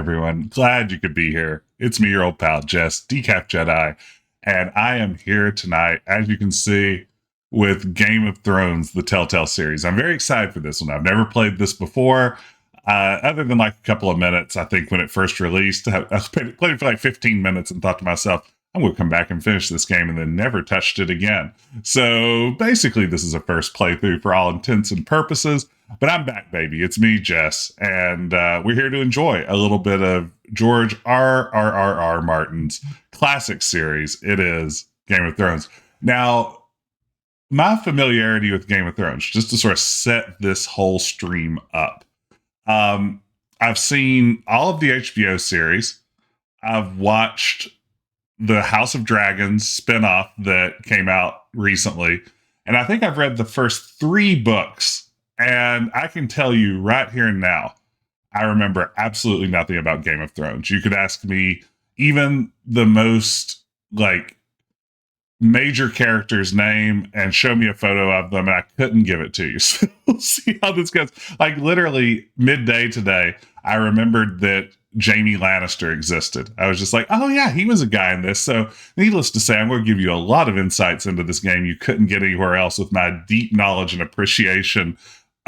everyone. Glad you could be here. It's me, your old pal, Jess, Decaf Jedi, and I am here tonight, as you can see, with Game of Thrones, the Telltale series. I'm very excited for this one. I've never played this before, other than like a couple of minutes, I think, when it first released. I played it for like 15 minutes and thought to myself, I'm going to come back and finish this game, and then never touched it again. So basically, this is a first playthrough for all intents and purposes. But I'm back, baby. It's me, Jess, and we're here to enjoy a little bit of George R. Martin's classic series. It is Game of Thrones. Now, my familiarity with Game of Thrones, just to sort of set this whole stream up, I've seen all of the HBO series. I've watched the House of Dragons spinoff that came out recently, and I think I've read the first 3 books. And I can tell you right here and now, I remember absolutely nothing about Game of Thrones. You could ask me even the most like major character's name and show me a photo of them, and I couldn't give it to you. So we'll see how this goes. Like literally midday today, I remembered that Jaime Lannister existed. I was just like, oh yeah, he was a guy in this. So needless to say, I'm going to give you a lot of insights into this game you couldn't get anywhere else with my deep knowledge and appreciation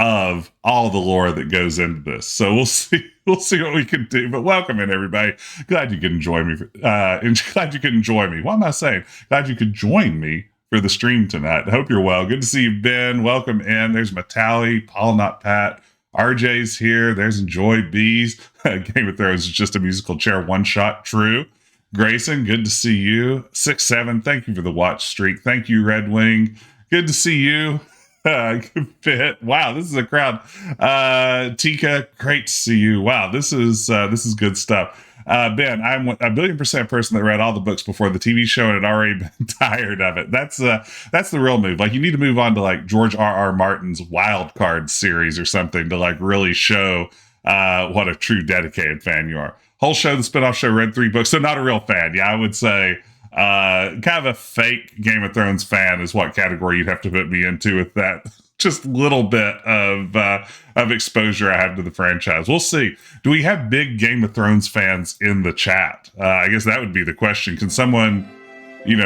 of all the lore that goes into this. So we'll see what we can do. But welcome in, everybody. Glad you could enjoy me. Glad you could enjoy me. What am I saying? Glad you could join me for the stream tonight. I hope you're well. Good to see you, Ben. Welcome in. There's Natalie, Paul, not Pat. RJ's here. There's Enjoy Bees. Game of Thrones is just a musical chair one shot. True. Grayson, good to see you. 6-7, thank you for the watch streak. Thank you, Red Wing. Good to see you. Fit. Wow, this is a crowd. Tika, great to see you. Wow, this is good stuff. Ben, I'm a 1,000,000,000% person that read all the books before the TV show and had already been tired of it. That's the real move. Like, you need to move on to like George R. Martin's Wild Card series or something to like really show what a true dedicated fan you are. Whole show, the spinoff show, read 3 books, so not a real fan. Yeah, I would say kind of a fake Game of Thrones fan is what category you'd have to put me into with that just little bit of exposure I have to the franchise. We'll see. Do we have big Game of Thrones fans in the chat? I guess that would be the question. Can someone,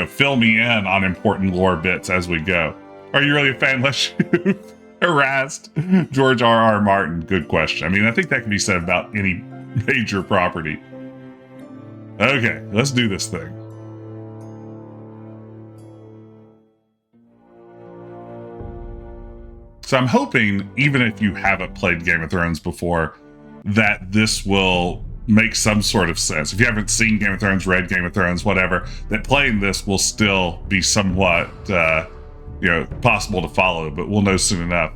fill me in on important lore bits as we go? Are you really a fan unless you've harassed George R. Martin? Good question. I mean, I think that can be said about any major property. Okay, let's do this thing. So I'm hoping, even if you haven't played Game of Thrones before, that this will make some sort of sense. If you haven't seen Game of Thrones, read Game of Thrones, whatever, that playing this will still be somewhat, possible to follow, but we'll know soon enough.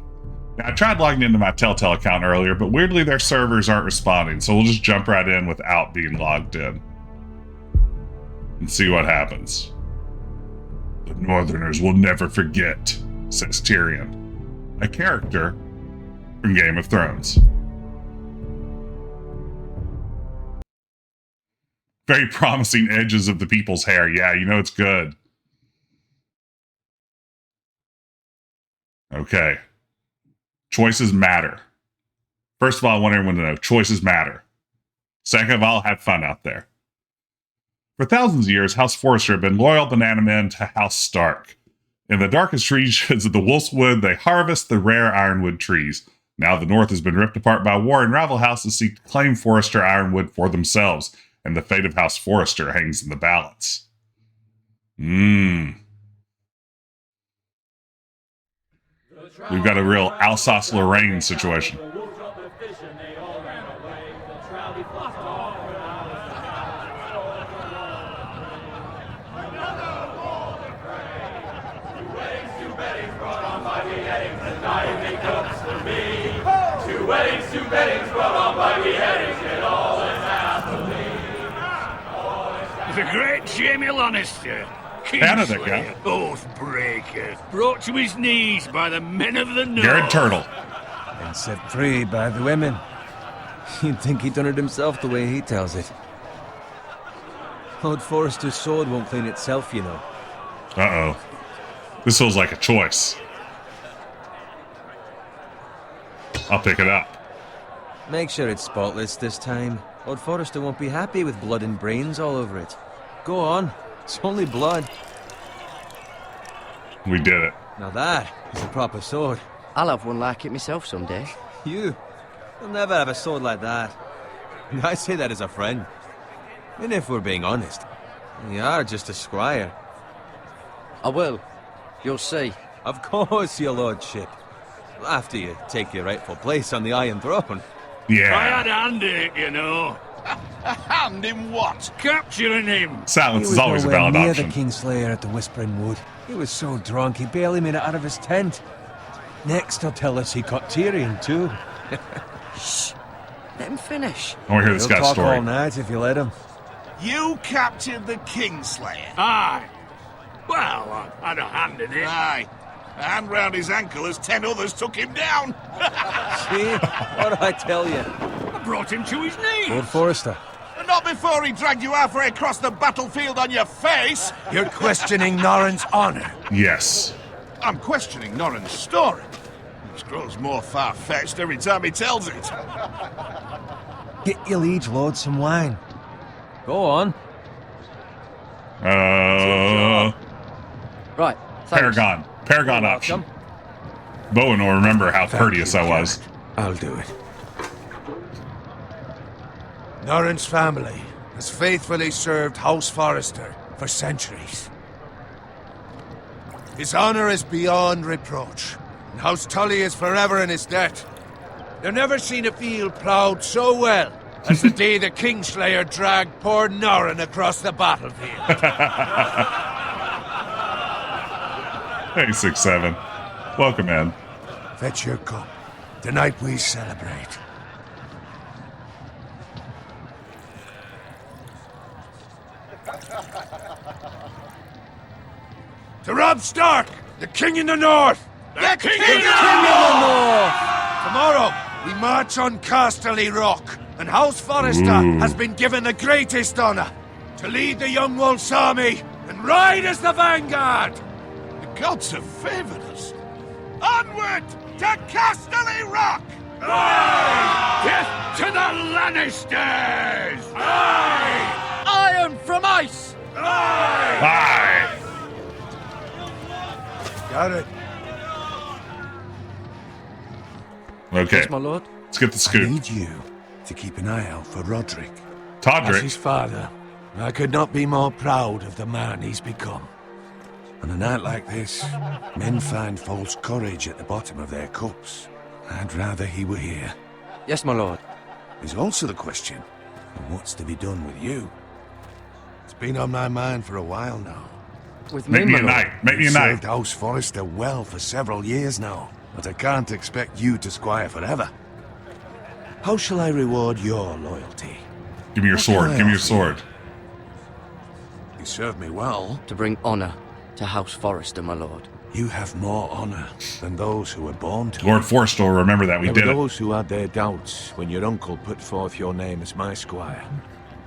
Now, I tried logging into my Telltale account earlier, but weirdly their servers aren't responding, so we'll just jump right in without being logged in and see what happens. The Northerners will never forget, says Tyrion, a character from Game of Thrones. Very promising edges of the people's hair. Yeah, it's good. Okay. Choices matter. First of all, I want everyone to know choices matter. Second of all, have fun out there. For thousands of years, House Forrester have been loyal banana men to House Stark. In the darkest regions of the Wolfswood, they harvest the rare ironwood trees. Now the North has been ripped apart by war, and rival houses seek to claim Forrester ironwood for themselves, and the fate of House Forrester hangs in the balance. We've got a real Alsace-Lorraine situation. The great Jaime Lannister, Canada, oath breaker, brought to his knees by the men of the North. Gared Turtle. And set free by the women. You'd think he'd done it himself the way he tells it. Lord Forrester's sword won't clean itself, you know. Uh-oh. This feels like a choice. I'll pick it up. Make sure it's spotless this time. Lord Forrester won't be happy with blood and brains all over it. Go on. It's only blood. We did it. Now that is a proper sword. I'll have one like it myself someday. You'll never have a sword like that. I say that as a friend. And if we're being honest, you are just a squire. I will. You'll see. Of course, your lordship. After you take your rightful place on the Iron Throne. I Yeah. had a hand in it, you know. A hand in what? Capturing him. Silence is always a valid near option. the Kingslayer at the Whispering Wood. He was so drunk he barely made it out of his tent. Next, he'll tell us he caught Tyrion too. Shh. Let him finish. I want to hear this He'll guy's talk story. all night if you let him. You captured the Kingslayer. Aye. Well, I had a hand in it. Aye. A hand round his ankle as 10 others took him down. See? What did I tell you? I brought him to his knees. Lord Forrester. And not before he dragged you halfway across the battlefield on your face. You're questioning Norrin's honor. Yes. I'm questioning Norrin's story. It grows more far-fetched every time he tells it. Get your liege lord some wine. Go on. Right. Thanks. Paragon. Paragon You're option. welcome. Bowen will remember how Thank courteous you, I was. Gared. I'll do it. Norrin's family has faithfully served House Forrester for centuries. His honor is beyond reproach, and House Tully is forever in his debt. They've never seen a field ploughed so well as the day the Kingslayer dragged poor Norrin across the battlefield. Hey, 6-7. Welcome in. Fetch your cup. Tonight we celebrate. To Robb Stark, the King in the North! The King in the North! Tomorrow, we march on Casterly Rock, and House Forrester has been given the greatest honor to lead the Young Wolf's army and ride as the vanguard! The gods have favored us. Onward to Casterly Rock! Death to the Lannisters! Iron from ice! Bye. Got it. Okay. Yes, my lord. Let's get the I scoop. need you to keep an eye out for Roderick. As his Todrick. father, I could not be more proud of the man he's become. On a night like this, men find false courage at the bottom of their cups. I'd rather he were here. Yes, my lord. There's also the question of what's to be done with you. It's been on my mind for a while now. With Make me my a lord. knight. Make me a You've knight. served House Forrester well for several years now, but I can't expect you to squire forever. How shall I reward your loyalty? Give me your What sword. can I Give me your offer you? sword. You served me well. To bring honor to House Forrester, my lord. You have more honor than those who were born to. Lord Forrester will remember that we There did were it. those who had their doubts when your uncle put forth your name as my squire.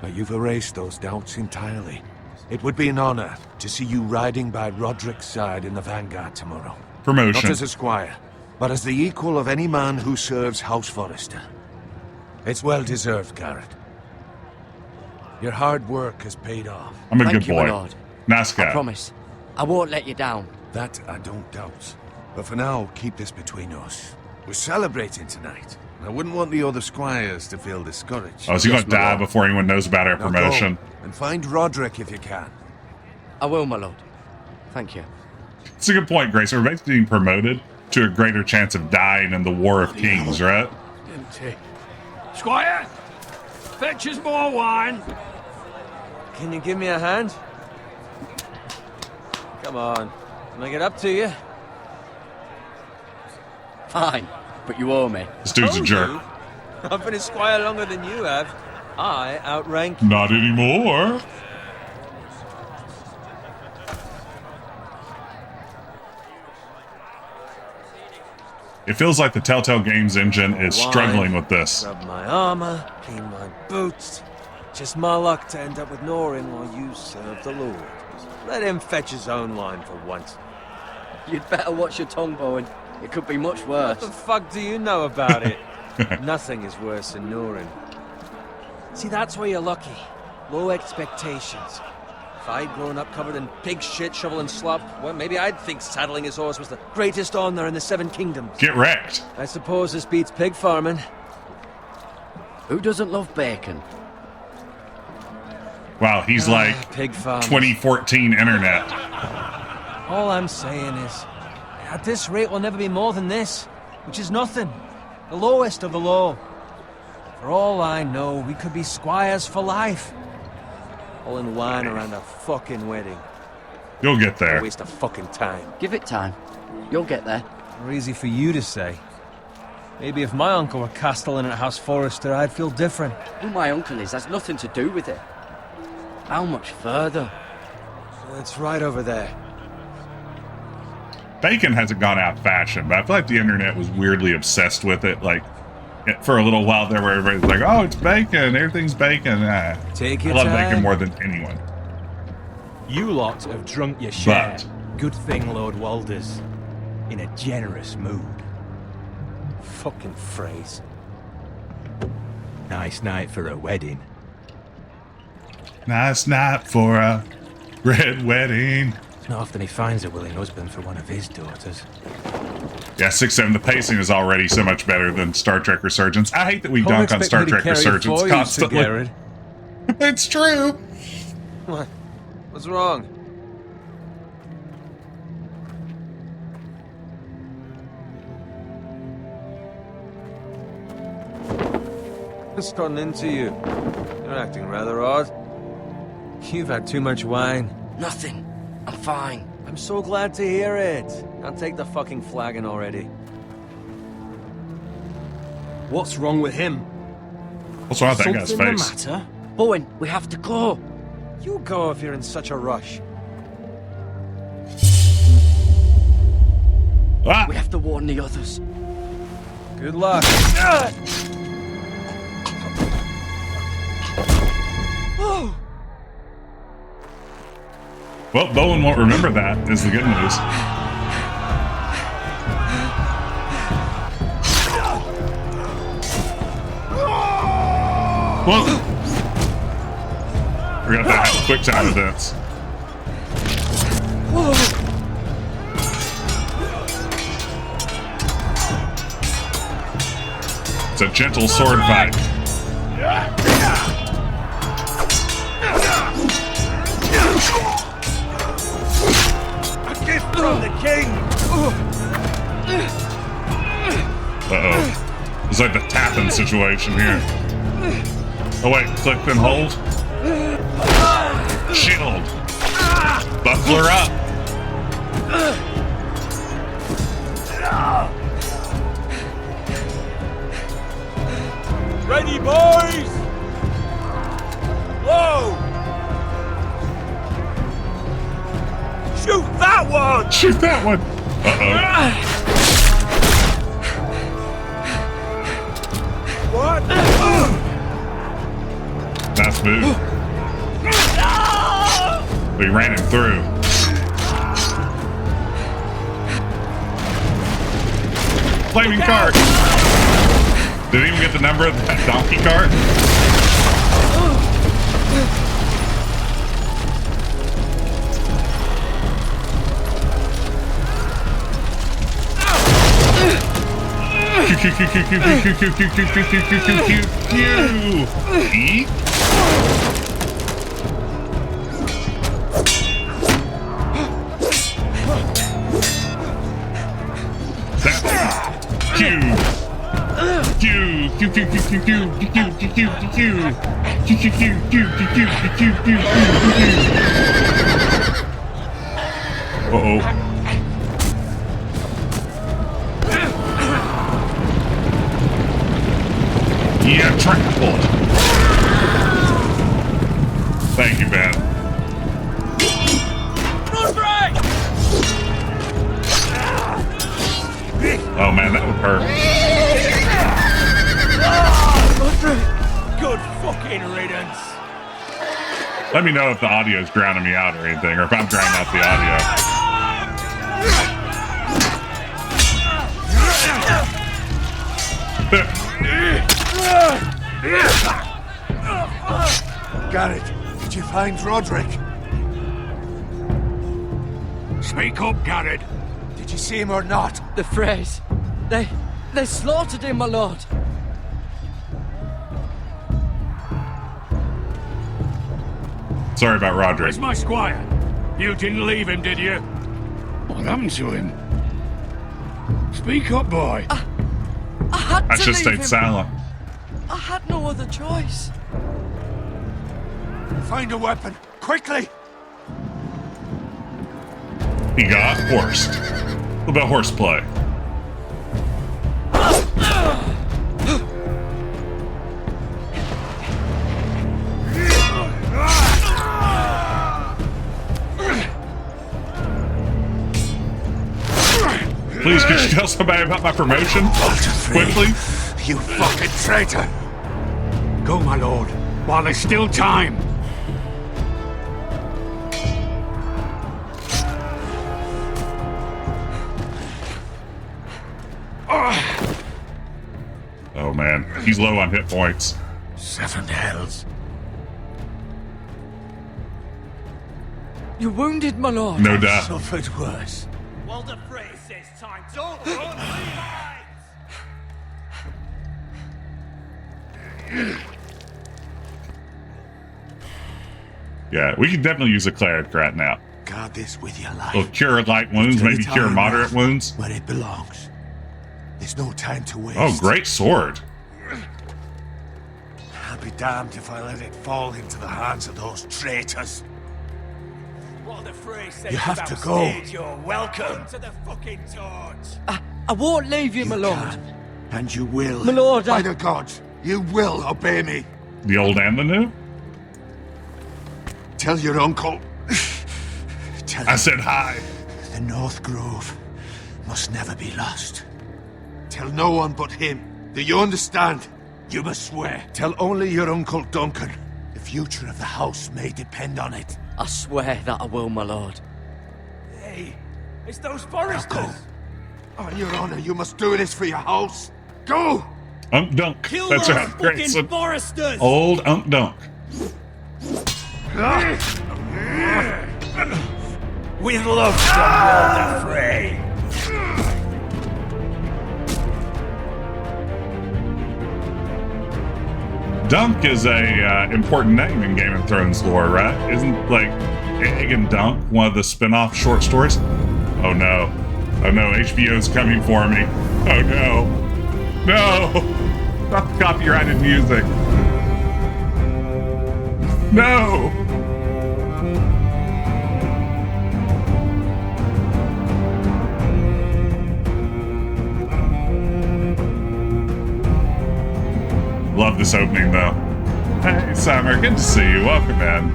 But you've erased those doubts entirely. It would be an honor to see you riding by Roderick's side in the vanguard tomorrow. Not Promotion. as a squire, but as the equal of any man who serves House Forrester. It's well deserved, Gared. Your hard work has paid off. I'm a Thank good you, my boy. lord. Nice I guy. promise. I won't let you down. That I don't doubt. But for now, keep this between us. We're celebrating tonight. I wouldn't want the other squires to feel discouraged. Oh, is he Yes, going to my die lord. before anyone knows about our Now go, promotion? and find Roderick if you can. I will, my lord. Thank you. It's a good point, Grace. We're basically being promoted to a greater chance of dying in the War of Kings, right? Squire, fetch us more wine. Can you give me a hand? Come on. Can I get up to you? Fine, but you owe me. This dude's a Told jerk. you. I've been a squire longer than you have. I outrank you. Not anymore. It feels like the Telltale Games engine is struggling with this. Rub my armor, clean my boots. Just my luck to end up with Norrin while you serve the Lord. Let him fetch his own wine for once. You'd better watch your tongue, Bowen. It could be much What worse. the fuck do you know about it? Nothing is worse than Norrin. See, that's where you're lucky. Low expectations. If I'd grown up covered in pig shit, shovel and slop, well, maybe I'd think saddling his horse was the greatest honor in the Seven Kingdoms. Get wrecked. I suppose this beats pig farming. Who doesn't love bacon? Wow, he's like Pig farmers. 2014 internet. All I'm saying is, at this rate we'll never be more than this, which is nothing. The lowest of the low. For all I know, we could be squires for life. All in wine around a fucking wedding. You'll get A there. waste of fucking time. Give it time. You'll get there. Or easy for you to say. Maybe if my uncle were castellan at House Forrester, I'd feel different. Who my uncle is has nothing to do with it. How much further? It's right over there. Bacon hasn't gone out of fashion, but I feel like the internet was weirdly obsessed with it. Like, for a little while there where everybody's like, oh, it's bacon, everything's bacon. Take I your love time. bacon more than anyone. You lot have drunk your share. But Good thing Lord Walder's in a generous mood. Fucking phrase. Nice night for a wedding. nice night for a red wedding. It's not often he finds a willing husband for one of his daughters. Yeah, 6-7, the pacing is already so much better than Star Trek Resurgence. I hate that we dunk on Star Trek Resurgence constantly. Gared. It's true. What? What's wrong? What's gotten into you? You're acting rather odd. You've had too much wine. Nothing. I'm fine. I'm so glad to hear it. Now take the fucking flagon already. What's wrong with him? What's wrong with that guy's Something the face? matter? Bowen, we have to go. You go if you're in such a rush. Ah! We have to warn the others. Good luck. Well, Bowen won't remember that, is the good news. Well, we're gonna have to have quick time events. It's a gentle sword fight. A gift from the king! Uh-oh. It's like the tapping situation here. Oh wait, click then hold. Shield. Buckler up. Ready, boys! Whoa! Shoot that one! Shoot that one. Uh-oh. What? Nice move. We ran him through. Flaming cart. Did he even get the number of that donkey cart? Eat. Uh-oh. Yeah, trampled. Thank you, Ben. Oh man, that would hurt. Good fucking riddance! Let me know if the audio is drowning me out or anything, or if I'm drowning out the audio. Gared, did you find Roderick? Speak up, Gared. Did you see him or not? The phrase. They slaughtered him, my lord. Sorry about Roderick. Where's my squire? You didn't leave him, did you? What happened to him? Speak up, boy. I had to I should leave stayed him. silent. I had no other choice. Find a weapon, quickly! He got horsed. What about horseplay? Please, could you tell somebody about my promotion? Quickly? You fucking traitor! Go, my lord, while there's still time. Oh man, he's low on hit points. 7 hells. You're wounded, my lord. No doubt. Suffered worse. Well, the phrase says time. Don't run, Yeah, we could definitely use a cleric right now. Guard this with your life. Will cure light wounds, maybe cure moderate wounds. Where it belongs. There's no time to waste. Oh, great sword. I'll be damned if I let it fall into the hands of those traitors. What the phrase says You have about to go. stage, you're welcome to the fucking torch. I won't leave you, my lord. Can, and you will. My lord, By the gods, you will obey me. The old and the new? Tell your uncle. Tell I him said hi. the North Grove must never be lost. Tell no one but him. Do you understand? You must swear. Tell only your Uncle Duncan. The future of the house may depend on it. I swear that I will, my lord. Hey, it's those Now foresters. go. On your honor, you must do this for your house. Go! Unk Dunk. Kill That's those right. Great. fucking So, foresters. old Unk Dunk. We'd love some more fray. Dunk is a important name in Game of Thrones lore, right? Isn't like Egg and Dunk one of the spin-off short stories? Oh no. Oh no, HBO's coming for me. Oh no. No! Not the copyrighted music. No! Love this opening though. Hey Summer, good to see you. Welcome in.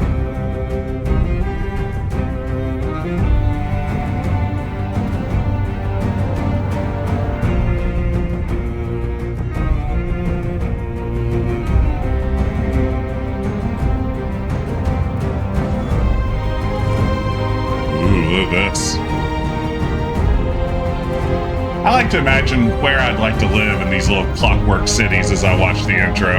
Ooh, look at this. I like to imagine where I'd like to live in these little clockwork cities as I watch the intro.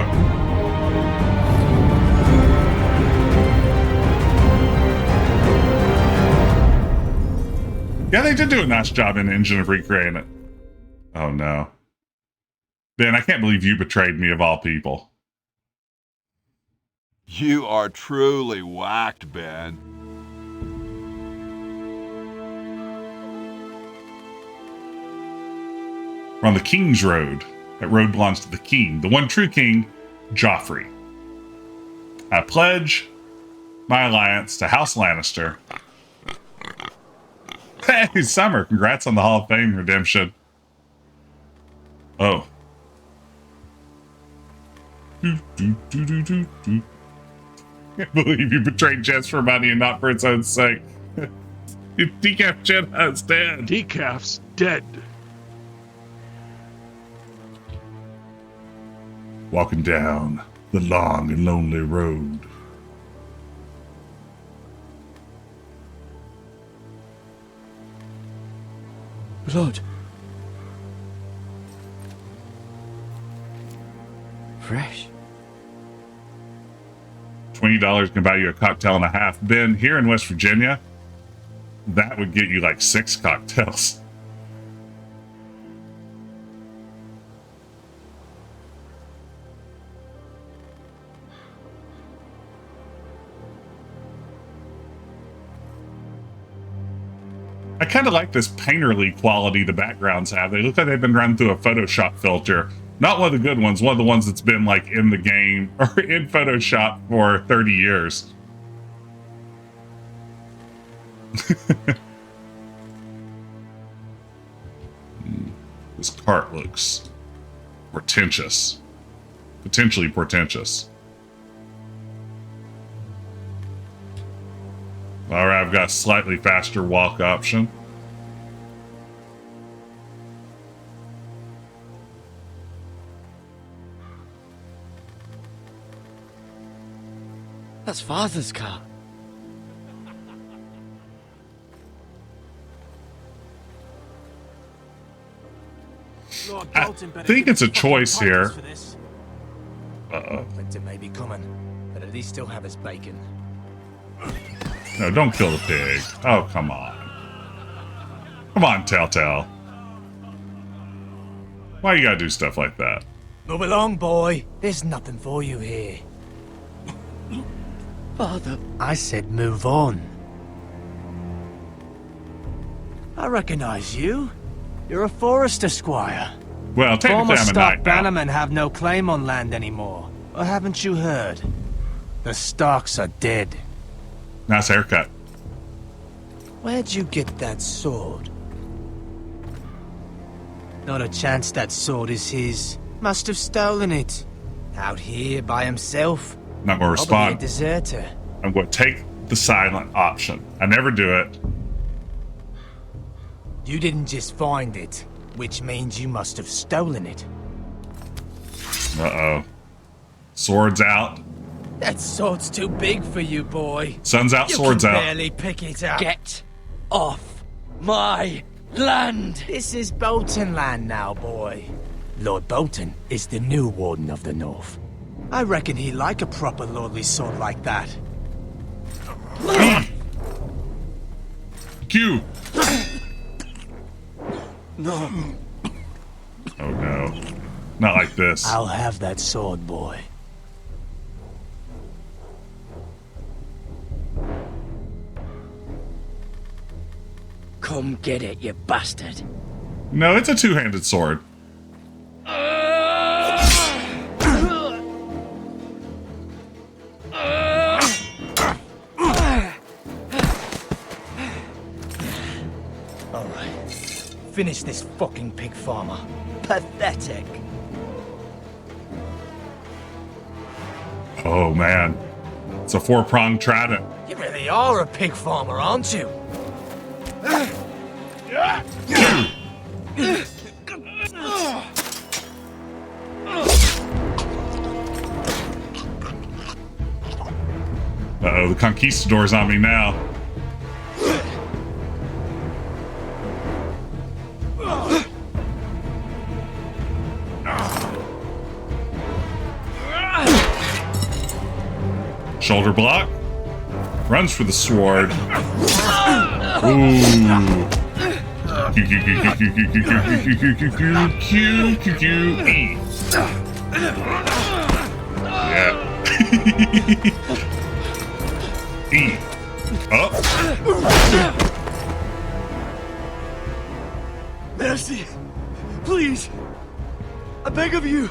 Yeah, they did do a nice job in Engine of recreating it. Oh no. Ben, I can't believe you betrayed me of all people. You are truly whacked, Ben. We're on the King's Road. That road belongs to the king, the one true king, Joffrey. I pledge my alliance to House Lannister. Hey, Summer, congrats on the Hall of Fame redemption. Oh. Can't believe you betrayed Jess for money and not for its own sake. Decaf Jedi's dead. Decaf's dead. Walking down the long and lonely road. Blood. Fresh. $20 can buy you a cocktail and a half. Ben, here in West Virginia, that would get you like 6 cocktails. I kind of like this painterly quality the backgrounds have. They look like they've been run through a Photoshop filter. Not one of the good ones, one of the ones that's been like in the game or in Photoshop for 30 years. This cart looks portentous. Potentially portentous. Alright, I've got a slightly faster walk option. That's Father's car. I think it's a choice here. Uh-oh. Winter may be coming, but at least still have his bacon. No, don't kill the pig. Oh, come on. Come on, Telltale. Why you gotta do stuff like that? Move along, boy. There's nothing for you here. Father, I said move on. I recognize you. You're a Forrester squire. Well, technically Former I'm a Stark knight now. bannermen have no claim on land anymore. Or haven't you heard? The Starks are dead. Nice haircut. Where'd you get that sword? Not a chance that sword is his. Must have stolen it. Out here by himself. Not gonna Probably a respond. deserter. I'm going to take the silent option. I never do it. You didn't just find it, which means you must have stolen it. Uh-oh. Swords out. That sword's too big for you, boy. Sun's out, You swords can out. barely pick it up. get off my land! This is Bolton land now, boy. Lord Bolton is the new Warden of the North. I reckon he'd like a proper lordly sword like that. Q. No. Oh no. Not like this. I'll have that sword, boy. Come get it, you bastard. No, it's a two-handed sword. Alright. Finish this fucking pig farmer. Pathetic. Oh man. It's a 4-pronged trident. You really are a pig farmer, aren't you? Uh-oh, the conquistador's on me now. Shoulder block. Runs for the sword. Ooh. Q, Q, Q, Q, Q, Q, Q, Q, Q, Q, Q, Q, Q, Q, E. Yeah. E. Up. Mercy! Please! I beg of you!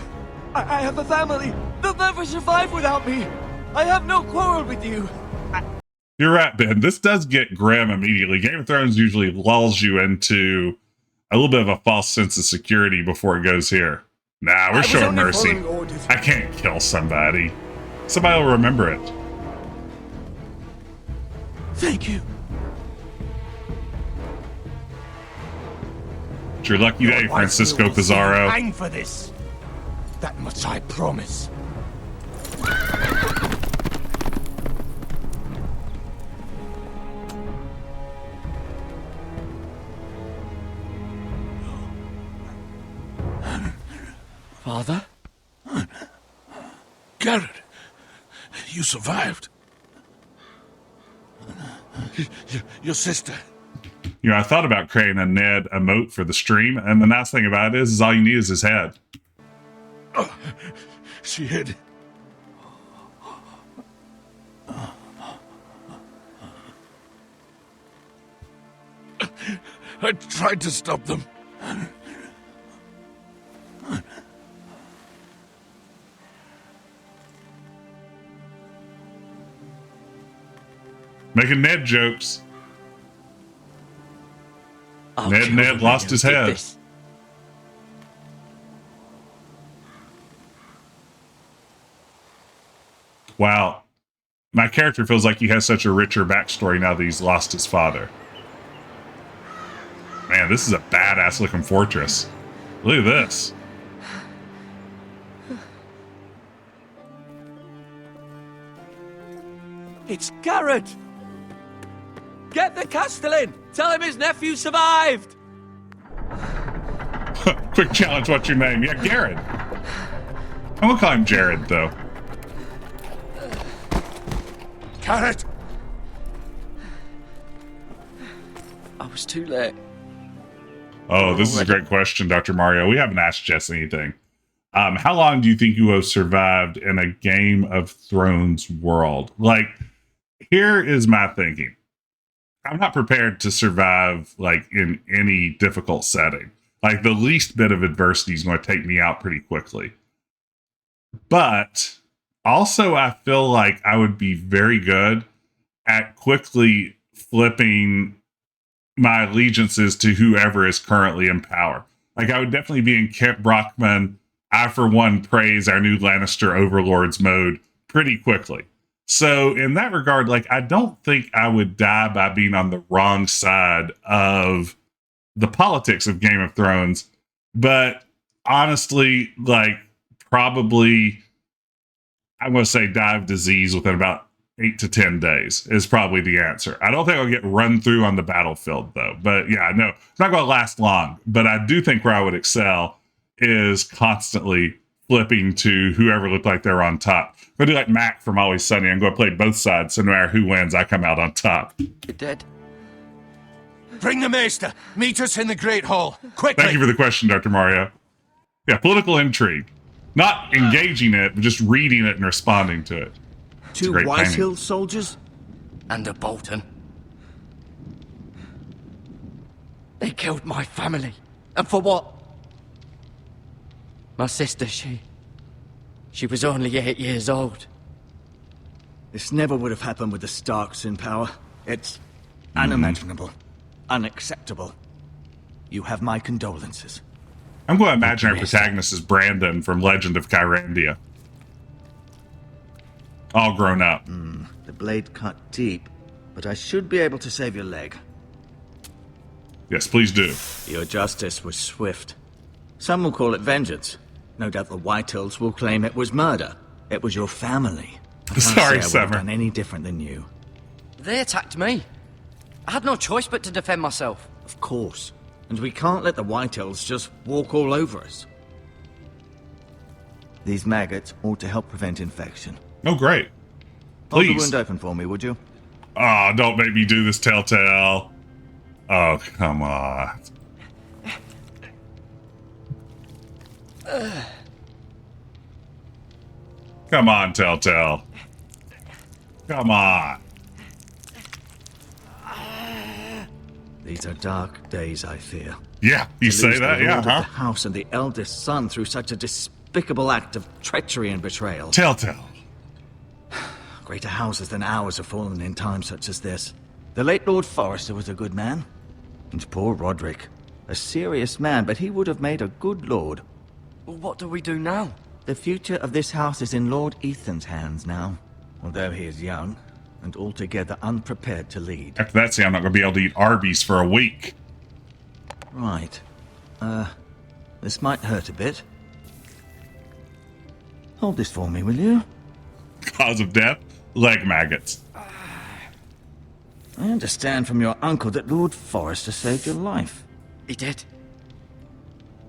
I have a family! They'll never survive without me! I have no quarrel with you! You're right, Ben. This does get grim immediately. Game of Thrones usually lulls you into a little bit of a false sense of security before it goes here. Nah, we're showing mercy. I can't kill somebody. Somebody will remember it. Thank you. It's your lucky day, Francisco Pizarro. Hang for this. That much I promise. Father? Gared, You survived. Your sister. You know, I thought about creating a Ned emote for the stream, and the nice thing about it is all you need is his head. Oh, she hid. I tried to stop them. Making Ned jokes. I'll Ned kill the lost man his who did head. this. Wow. My character feels like he has such a richer backstory now that he's lost his father. Man, this is a badass looking fortress. Look at this. It's Gared! Get the Castellan! Tell him his nephew survived! Quick challenge, what's your name? Yeah, Gared. I'm gonna call him Jared, though. Gared! I was too late. Oh, this is a great question, Dr. Mario. We haven't asked Jess anything. How long do you think you have survived in a Game of Thrones world? Like, here is my thinking. I'm not prepared to survive, like, in any difficult setting. Like, the least bit of adversity is going to take me out pretty quickly. But also, I feel like I would be very good at quickly flipping my allegiances to whoever is currently in power. Like, I would definitely be in Kent Brockman, I, for one, praise our new Lannister overlords mode pretty quickly. So in that regard, like, I don't think I would die by being on the wrong side of the politics of Game of Thrones. But honestly, like, probably, I'm going to say die of disease within about 8 to 10 days is probably the answer. I don't think I'll get run through on the battlefield, though. But yeah, no, it's not going to last long. But I do think where I would excel is constantly flipping to whoever looked like they're on top. I'm going to do like Mac from Always Sunny. I'm going to play both sides, so no matter who wins, I come out on top. You're dead. Bring the maester. Meet us in the Great Hall. Quickly. Thank you for the question, Dr. Mario. Yeah, political intrigue. Not engaging it, but just reading it and responding to it. It's a 2 great White painting. Hill soldiers? And a Bolton. They killed my family. And for what? My sister, she was only 8 years old. This never would have happened with the Starks in power. It's unimaginable. Unacceptable. You have my condolences. I'm going to imagine our protagonist is Brandon from Legend of Kyrandia. All grown up. The blade cut deep, but I should be able to save your leg. Yes, please do. Your justice was swift. Some will call it vengeance. No doubt the Whitehills will claim it was murder. It was your family. I can't Sorry, say I would have Summer. done any different than you. They attacked me. I had no choice but to defend myself. Of course. And we can't let the Whitehills just walk all over us. These maggots ought to help prevent infection. Oh, great. Hold the Please. wound open for me, would you? Oh, don't make me do this, Telltale. Oh, come on. Come on, Telltale. Come on. These are dark days, I fear. Yeah, you To say lose that? the Yeah, Lord of huh? the house and the eldest son through such a despicable act of treachery and betrayal. Telltale. Greater houses than ours have fallen in times such as this. The late Lord Forrester was a good man. And poor Roderick. A serious man, but he would have made a good lord. Well, what do we do now? The future of this house is in Lord Ethan's hands now. Although he is young, and altogether unprepared to lead. After that scene, I'm not going to be able to eat Arby's for a week. Right. This might hurt a bit. Hold this for me, will you? Cause of death? Leg maggots. I understand from your uncle that Lord Forrester saved your life. He did.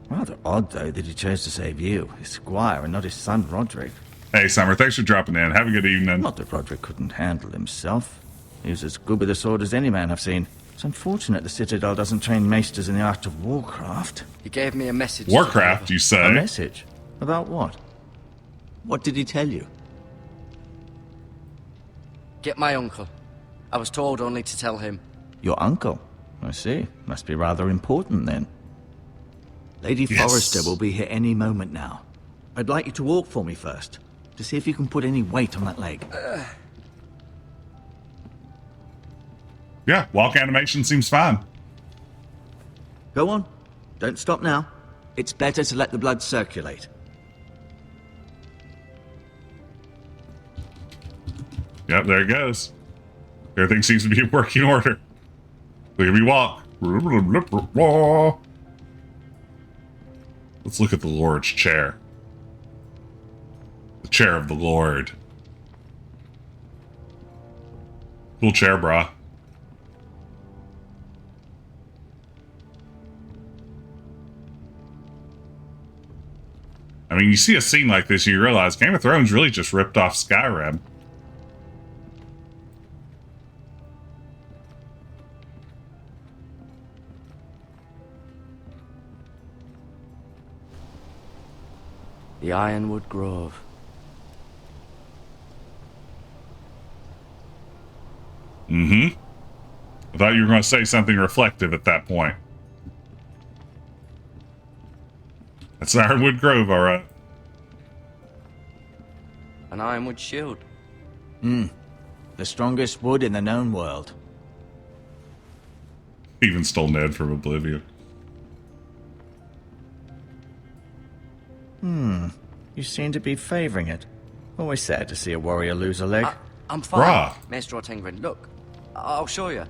Rather odd, though, that he chose to save you, his squire, and not his son Roderick. Hey, Summer, thanks for dropping in. Have a good evening. Not that Roderick couldn't handle himself. He was as good with a sword as any man I've seen. It's unfortunate the Citadel doesn't train maesters in the art of warcraft. He gave me a message. Warcraft, you say? A message? About what? What did he tell you? Get my uncle. I was told only to tell him. Your uncle? I see. Must be rather important then. Lady Yes. Forrester will be here any moment now. I'd like you to walk for me first, to see if you can put any weight on that leg. Yeah, walk animation seems fine. Go on. Don't stop now. It's better to let the blood circulate. Yep, there it goes. Everything seems to be in working order. Look at me walk. Let's look at the Lord's chair. The chair of the Lord. Cool chair, brah. I mean, you see a scene like this, you realize Game of Thrones really just ripped off Skyrim. The Ironwood Grove. Mm-hmm. I thought you were going to say something reflective at that point. That's Ironwood Grove, all right. An Ironwood shield. The strongest wood in the known world. Even stole Ned from Oblivion. You seem to be favoring it. Always sad to see a warrior lose a leg. I'm fine. Brah. Maestro Tengrin, look. I'll show you.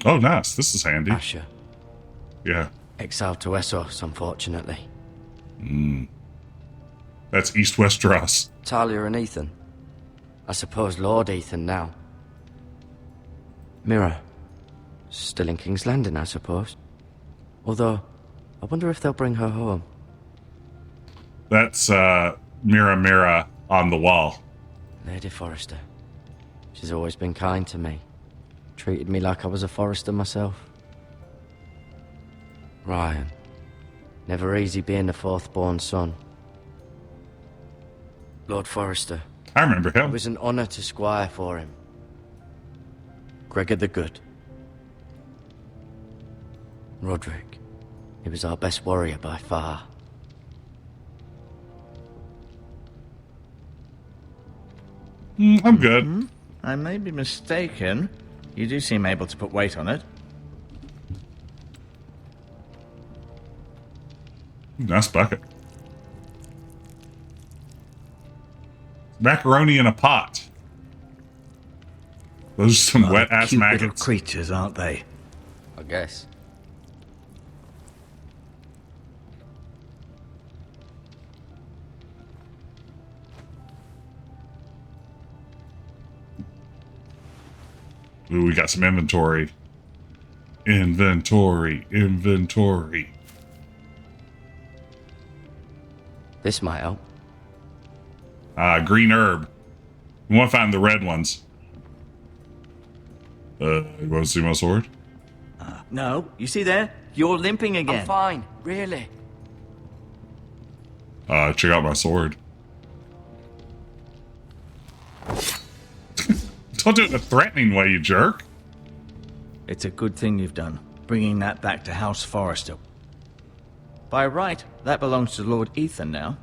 Oh, nice. This is handy. Asher. Yeah. Exiled to Essos, unfortunately. That's East Westeros. Talia and Ethan. I suppose Lord Ethan now. Mira. Still in King's Landing, I suppose. Although, I wonder if they'll bring her home. That's Mira on the wall. Lady Forrester. She's always been kind to me. Treated me like I was a Forrester myself. Ryan. Never easy being the fourth-born son. Lord Forrester. I remember It him. was an honor to squire for him. Gregor the Good. Roderick. He was our best warrior by far. I'm good. I may be mistaken. You do seem able to put weight on it. Nice bucket. Macaroni in a pot. Those are some wet-ass Cute little maggots. creatures, aren't they? I guess. Ooh, we got some inventory. Inventory. This might help. Green herb. We want to find the red ones. You want to see my sword? No, you see there? You're limping again. I'm fine, really. Check out my sword. Don't do it in a threatening way, you jerk. It's a good thing you've done, bringing that back to House Forrester. By right, that belongs to Lord Ethan now.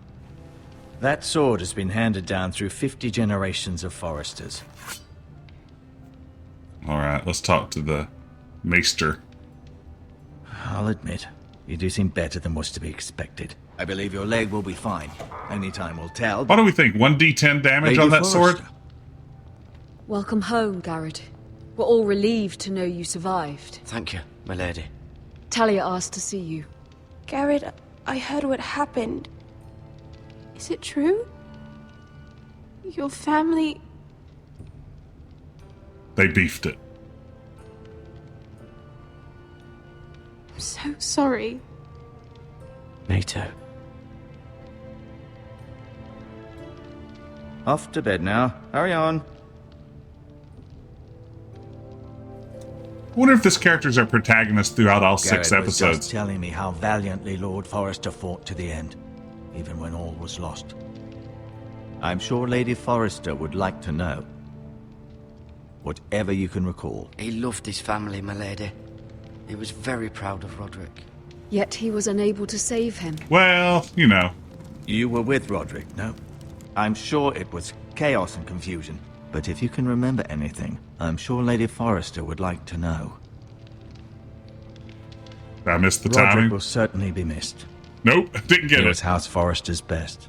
That sword has been handed down through 50 generations of Forresters. Alright, let's talk to the maester. I'll admit, you do seem better than was to be expected. I believe your leg will be fine. Only time will tell. What do we think? 1d10 damage Lady on that sword? Forrester. Welcome home, Gared. We're all relieved to know you survived. Thank you, my lady. Talia asked to see you. Gared, I heard what happened. Is it true? Your family... They beefed it. so sorry. Me too. Off to bed now. Hurry on. I wonder if this character's our protagonist throughout all Gared 6 was episodes. just telling me how valiantly Lord Forrester fought to the end, even when all was lost. I'm sure Lady Forrester would like to know. Whatever you can recall. He loved his family, my lady. He was very proud of Roderick. Yet he was unable to save him. Well, you know. You were with Roderick, no? I'm sure it was chaos and confusion. But if you can remember anything, I'm sure Lady Forrester would like to know. I missed the Roderick timing. will certainly be missed. Nope, didn't get He it. was House Forrester's best.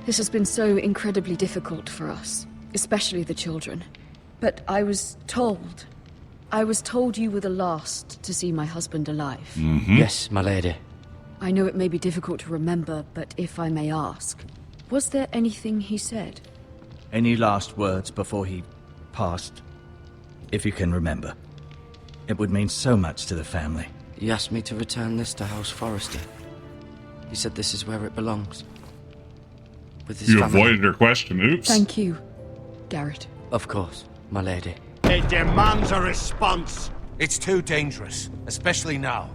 This has been so incredibly difficult for us, especially the children. But I was told you were the last to see my husband alive. Yes, my lady. I know it may be difficult to remember, but if I may ask, was there anything he said? Any last words before he passed? If you can remember. It would mean so much to the family. He asked me to return this to House Forrester. He said this is where it belongs. With his You family. avoided her question. Oops. Thank you, Gared. Of course, my lady. It demands a response. It's too dangerous, especially now.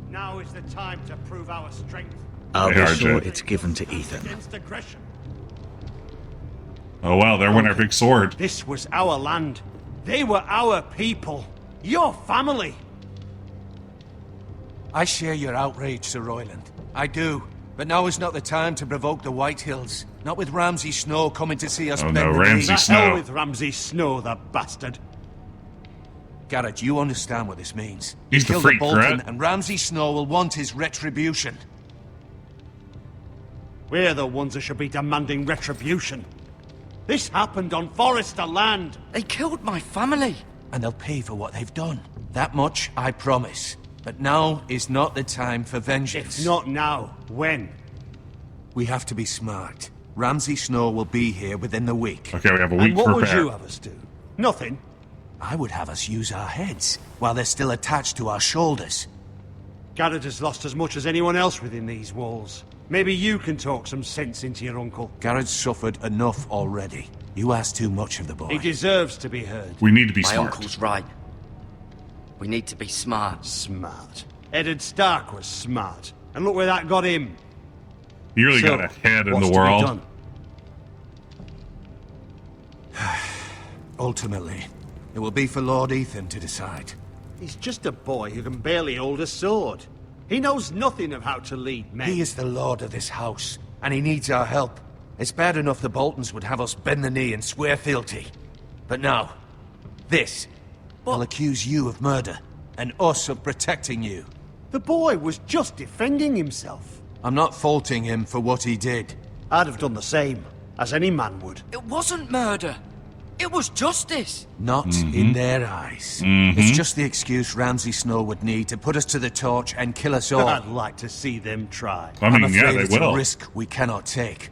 Now is the time to prove our strength I'll Hey, be RJ. sure it's given to Ethan. against aggression. Oh, wow, there went our big sword. This was our land. They were our people. Your family. I share your outrage, Sir Royland. I do. But now is not the time to provoke the White Hills. Not with Ramsay Snow coming to see us Oh, bend no, the Ramsay knee. The Snow. hell with Ramsay Snow, the bastard. Garrett, you understand what this means. He's You the killed freak, Bolton, correct? and Ramsay Snow will want his retribution. We're the ones that should be demanding retribution. This happened on Forrester land. They killed my family. And they'll pay for what they've done. That much, I promise. But now is not the time for vengeance. If not now, when? We have to be smart. Ramsay Snow will be here within the week. Okay, we have a week And what to would prepare. you have us do? Nothing. I would have us use our heads, while they're still attached to our shoulders. Gared has lost as much as anyone else within these walls. Maybe you can talk some sense into your uncle. Gared's suffered enough already. You ask too much of the boy. He deserves to be heard. We need to be My smart. uncle's right. We need to be smart. Smart. Eddard Stark was smart. And look where that got him. He really So, got ahead in what's the to be world. done? Ultimately, it will be for Lord Ethan to decide. He's just a boy who can barely hold a sword. He knows nothing of how to lead men. He is the lord of this house, and he needs our help. It's bad enough the Boltons would have us bend the knee and swear fealty. But now, this. They'll accuse you of murder, and us of protecting you. The boy was just defending himself. I'm not faulting him for what he did. I'd have done the same, as any man would. It wasn't murder. It was justice. Not in their eyes. It's just the excuse Ramsay Snow would need to put us to the torch and kill us all. I'd like to see them try. I mean, I'm yeah, afraid they it's will. a risk we cannot take,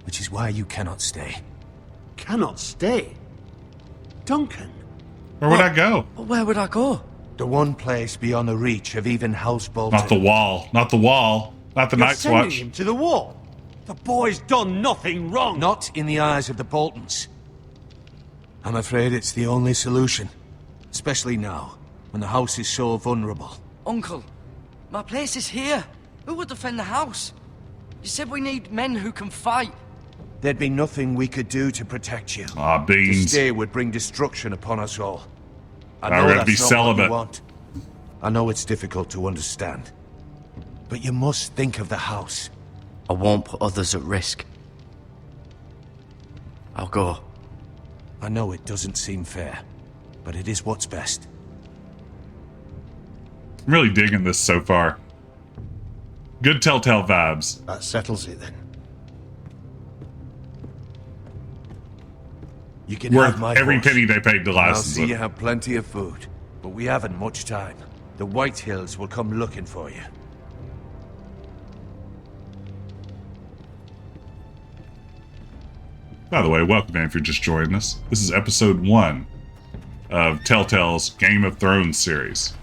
which is why you cannot stay. Cannot stay. Duncan. Where would I go? But where would I go? The one place beyond the reach of even House Bolton. Not the wall. Not the wall. Not the You're Night's sending Watch. him to the wall. The boy's done nothing wrong. Not in the eyes of the Boltons. I'm afraid it's the only solution. Especially now, when the house is so vulnerable. Uncle, my place is here. Who would defend the house? You said we need men who can fight. There'd be nothing we could do to protect you. Aw, To beans. stay would bring destruction upon us all. I I know gotta that's be not what celibate. you want. I know it's difficult to understand. But you must think of the house. I won't put others at risk. I'll go. I know it doesn't seem fair, but it is what's best. I'm really digging this so far. Good Telltale vibes. That settles it then. You can Worth have my every horse. penny they paid to I'll license see you it. have plenty of food, but we haven't much time. The White Hills will come looking for you. By the way, welcome man if you're just joining us. This is episode 1 of Telltale's Game of Thrones series.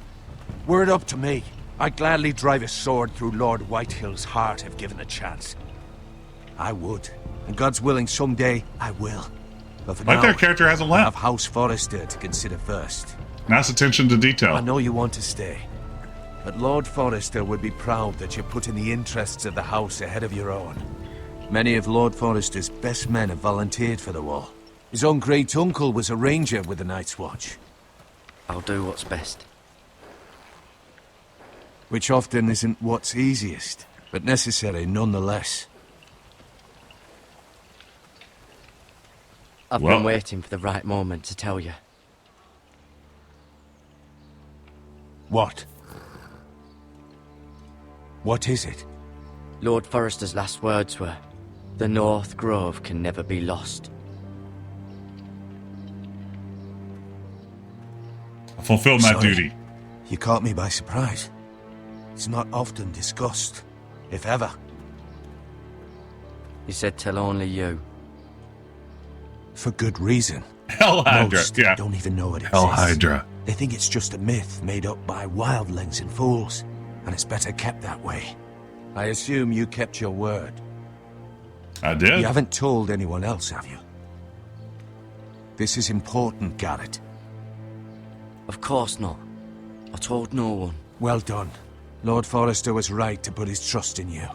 Were it up to me, I'd gladly drive a sword through Lord Whitehill's heart if given the chance. I would. And God's willing, someday I will. But for Like now, their character hasn't I left. have House Forrester to consider first. Nice attention to detail. I know you want to stay. But Lord Forrester would be proud that you're putting the interests of the house ahead of your own. Many of Lord Forrester's best men have volunteered for the wall. His own great-uncle was a ranger with the Night's Watch. I'll do what's best. Which often isn't what's easiest, but necessary nonetheless. I've been waiting for the right moment to tell you. What? What is it? Lord Forrester's last words were, "The North Grove can never be lost." I fulfilled my Sorry. duty. You caught me by surprise. It's not often discussed, if ever. He said tell only you. For good reason. Hell Hydra, Most yeah. don't even know it exists. Hell Hydra. They think it's just a myth made up by wildlings and fools, and it's better kept that way. I assume you kept your word. I did. You haven't told anyone else, have you? This is important, Gared. Of course not. I told no one. Well done. Lord Forrester was right to put his trust in you.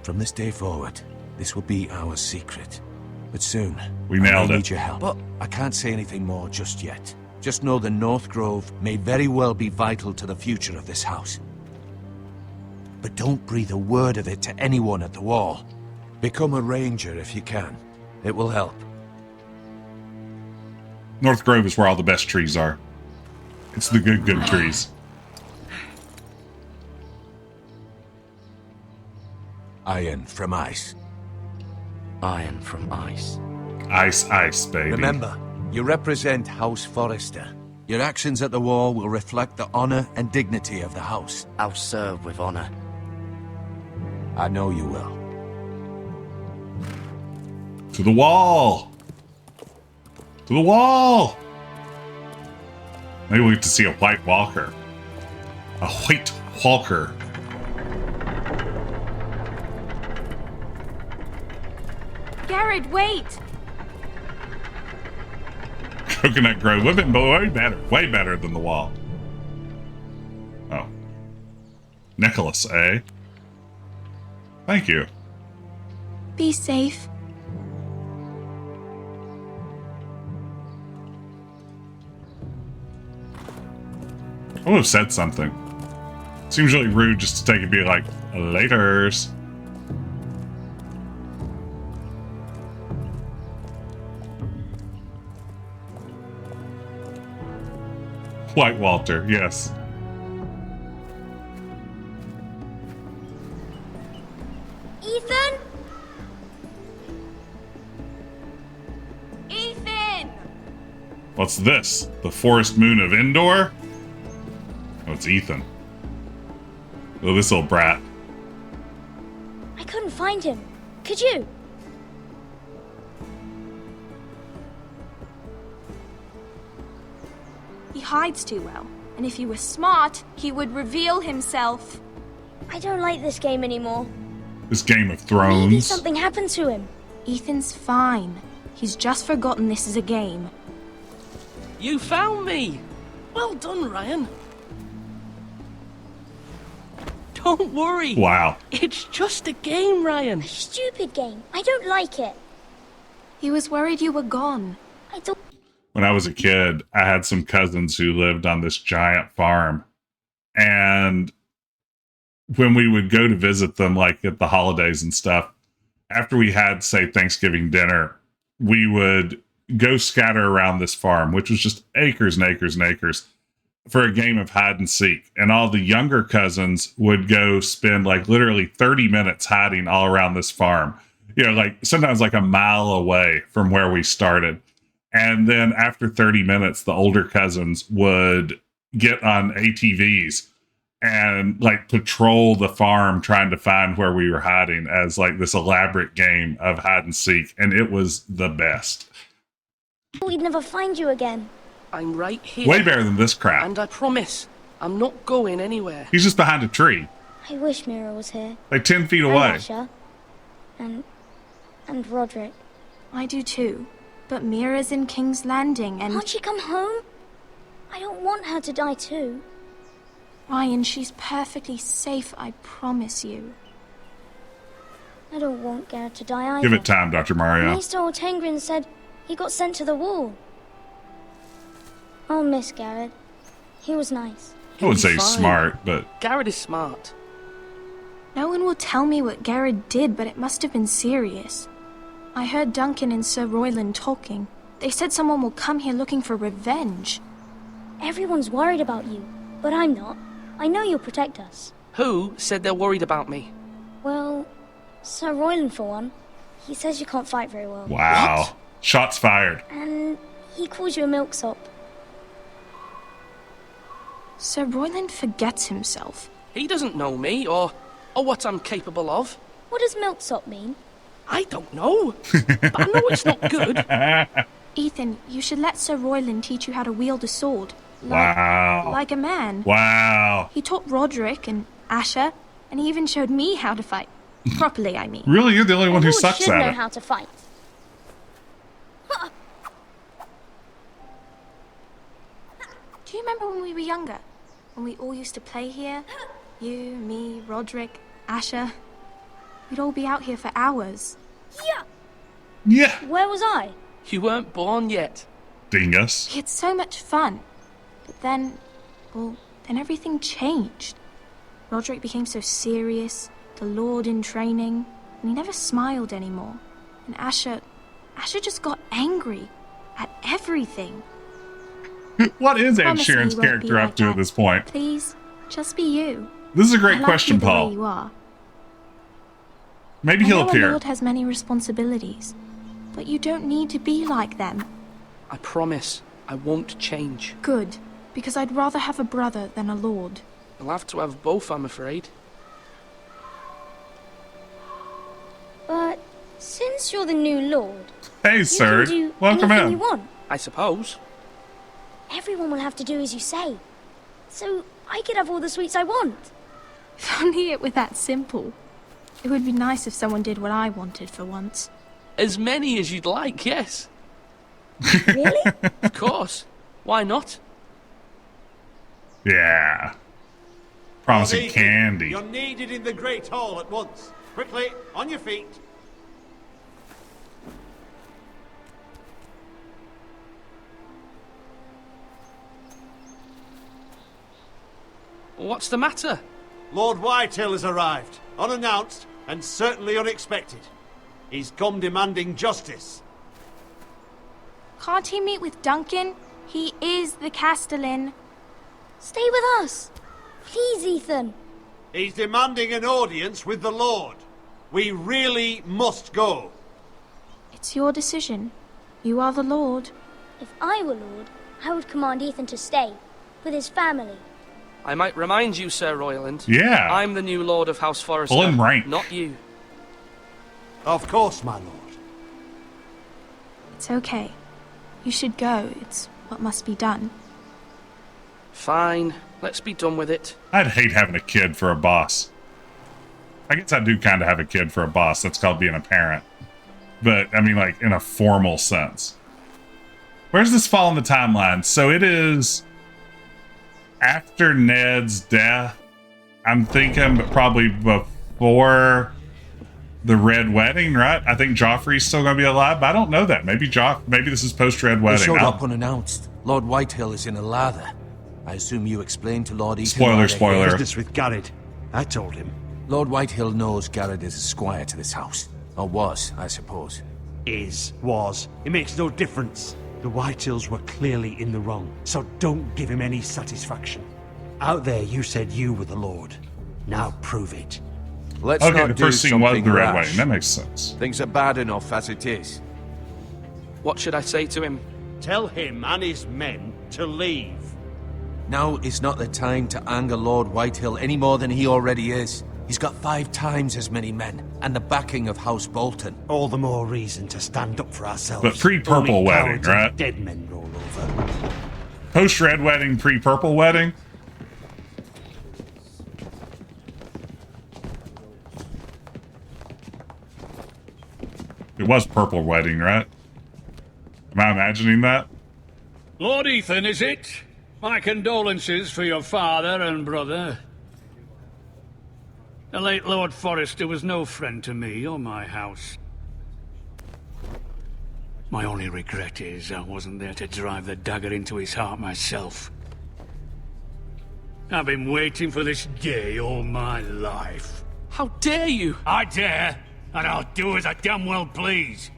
From this day forward, this will be our secret. But soon, We nailed I it. need your help. But I can't say anything more just yet. Just know the North Grove may very well be vital to the future of this house. But don't breathe a word of it to anyone at the wall. Become a ranger if you can. It will help. North Grove is where all the best trees are. It's the good trees. Iron from ice. Iron from ice. Ice, baby. Remember, you represent House Forrester. Your actions at the wall will reflect the honor and dignity of the house. I'll serve with honor. I know you will. To the wall! To the wall! Maybe we get to see a White Walker. A White Walker. Gared, wait! Coconut Grove would have been way better than the wall. Oh. Nicholas, eh? Thank you. Be safe. I would have said something. Seems really rude just to take it and be like, laters. White Walter, yes. Ethan? Ethan! What's this? The Forest Moon of Endor? Oh, it's Ethan. Oh, this little brat. I couldn't find him. Could you? He hides too well, and if he were smart, he would reveal himself. I don't like this game anymore. This Game of Thrones. Maybe something happened to him. Ethan's fine. He's just forgotten this is a game. You found me! Well done, Ryan. Don't worry. Wow. It's just a game, Ryan. Stupid game. I don't like it. He was worried you were gone. I don't... When I was a kid, I had some cousins who lived on this giant farm. And when we would go to visit them, like at the holidays and stuff, after we had, say, Thanksgiving dinner, we would go scatter around this farm, which was just acres and acres and acres, for a game of hide and seek. And all the younger cousins would go spend like literally 30 minutes hiding all around this farm. You know, like sometimes like a mile away from where we started. And then after 30 minutes, the older cousins would get on ATVs and like patrol the farm trying to find where we were hiding as like this elaborate game of hide and seek. And it was the best. we'd never find you again. I'm right here. Way better than this crap. And I promise, I'm not going anywhere. He's just behind a tree. I wish Mira was here. Like 10 feet And away. Asha. And Roderick. I do too. But Mira's in King's Landing and... Can't she come home? I don't want her to die too. Ryan, she's perfectly safe, I promise you. I don't want Gared to die either. Give it time, Dr. Mario. Maester Ortengrin said he got sent to the wall. I'll miss Gared. He was nice. I wouldn't say He's he's fine. smart, but... Gared is smart. No one will tell me what Gared did, but it must have been serious. I heard Duncan and Sir Royland talking. They said someone will come here looking for revenge. Everyone's worried about you, but I'm not. I know you'll protect us. Who said they're worried about me? Well, Sir Royland for one. He says you can't fight very well. Wow. What? Shots fired. And he calls you a milksop. Sir Royland forgets himself. He doesn't know me, or what I'm capable of. What does milksop mean? I don't know. But I know it's not good. Ethan, you should let Sir Royland teach you how to wield a sword. Wow. Like a man. Wow. He taught Roderick and Asha, and he even showed me how to fight. Properly, I mean. Really? You're the only one who You sucks should know at it. how to fight. Do you remember when we were younger? When we all used to play here? You, me, Roderick, Asha. We'd all be out here for hours. Yeah. Yeah. Where was I? You weren't born yet. Dingus. We had so much fun. But then, well, then everything changed. Roderick became so serious, the Lord in training, and he never smiled anymore. And Asha just got angry at everything. What is Ed Promise me Sheeran's you won't be character up like to that. at this point? Please, just be you. This is a I great like question, you the way Paul. you are. Maybe I he'll know appear. a lord has many responsibilities, but you don't need to be like them. I promise I won't change. Good, because I'd rather have a brother than a lord. I'll have to have both, I'm afraid. But since you're the new lord, Hey, you sir. can do Welcome anything in. you want. I suppose. Everyone will have to do as you say. So I could have all the sweets I want. If only it were that simple. It would be nice if someone did what I wanted for once. As many as you'd like, yes. Really? Of course. Why not? Yeah. Promising candy. You're needed in the Great Hall at once. Quickly, on your feet. What's the matter? Lord Whitehill has arrived, unannounced and certainly unexpected. He's come demanding justice. Can't he meet with Duncan? He is the Castellan. Stay with us. Please, Ethan. He's demanding an audience with the Lord. We really must go. It's your decision. You are the Lord. If I were Lord, I would command Ethan to stay, with his family. I might remind you, Sir Royland. Yeah. I'm the new Lord of House Forrester. Pull him rank. Not you. Of course, my lord. It's okay. You should go. It's what must be done. Fine. Let's be done with it. I'd hate having a kid for a boss. I guess I do kind of have a kid for a boss. That's called being a parent. But, I mean, like, in a formal sense. Where's this fall in the timeline? So it is after Ned's death. I'm thinking probably before the Red Wedding, right? I think Joffrey's still going to be alive, but I don't know that. Maybe this is post-Red He Wedding. showed up unannounced. Lord Whitehill is in a lather. I assume you explained to Lord Ethan. Spoiler. Business with Gared. I told him. Lord Whitehill knows Gared is a squire to this house. Or was, I suppose. Was. It makes no difference. The Whitehills were clearly in the wrong, so don't give him any satisfaction. Out there, you said you were the Lord. Now prove it. Let's Okay, not the do first scene was something the Red rash. Wedding. That makes sense. Things are bad enough as it is. What should I say to him? Tell him and his men to leave. Now is not the time to anger Lord Whitehill any more than he already is. He's got 5 times as many men, and the backing of House Bolton. All the more reason to stand up for ourselves. But pre-purple Only wedding, cowards and right? Dead men roll over. Post-red wedding, pre-purple wedding. It was purple wedding, right? Am I imagining that? Lord Ethan, is it? My condolences for your father and brother. The late Lord Forrester was no friend to me or my house. My only regret is I wasn't there to drive the dagger into his heart myself. I've been waiting for this day all my life. How dare you? I dare, and I'll do as I damn well please.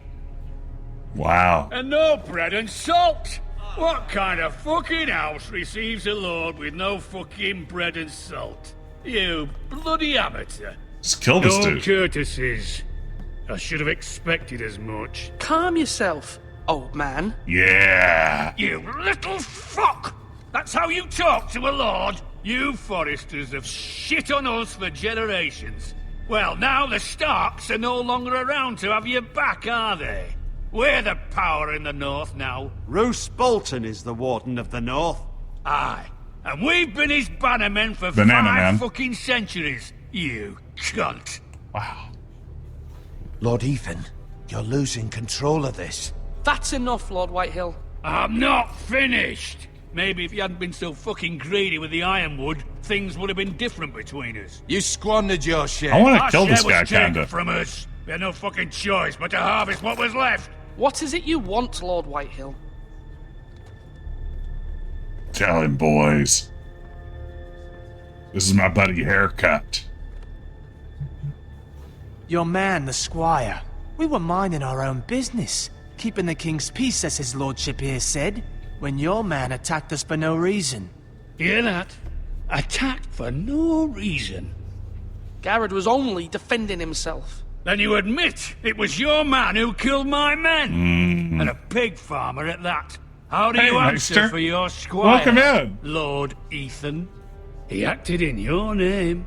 Wow. And no bread and salt! What kind of fucking house receives a lord with no fucking bread and salt? You bloody amateur. Just kill this no dude. courtesies. I should have expected as much. Calm yourself, old man. Yeah. You little fuck! That's how you talk to a lord? You Forresters have shit on us for generations. Well, now the Starks are no longer around to have your back, are they? We're the power in the north now. Roose Bolton is the Warden of the North. Aye. And we've been his bannermen for Banana 5 man. fucking centuries. You cunt. Wow. Lord Ethan, you're losing control of this. That's enough, Lord Whitehill. I'm not finished. Maybe if you hadn't been so fucking greedy with the ironwood, things would have been different between us. You squandered your share. I want to Our kill this share guy, was taken kinda. from us. We had no fucking choice but to harvest what was left. What is it you want, Lord Whitehill? Tell him, boys. This is my buddy haircut. Your man, the squire. We were minding our own business, keeping the king's peace, as his lordship here said, when your man attacked us for no reason. Hear that? Attacked for no reason. Gared was only defending himself. Then you admit it was your man who killed my men. And a pig farmer at that. How do Hey, you answer Meister. for your squire? Welcome in. Lord Ethan. He acted in your name.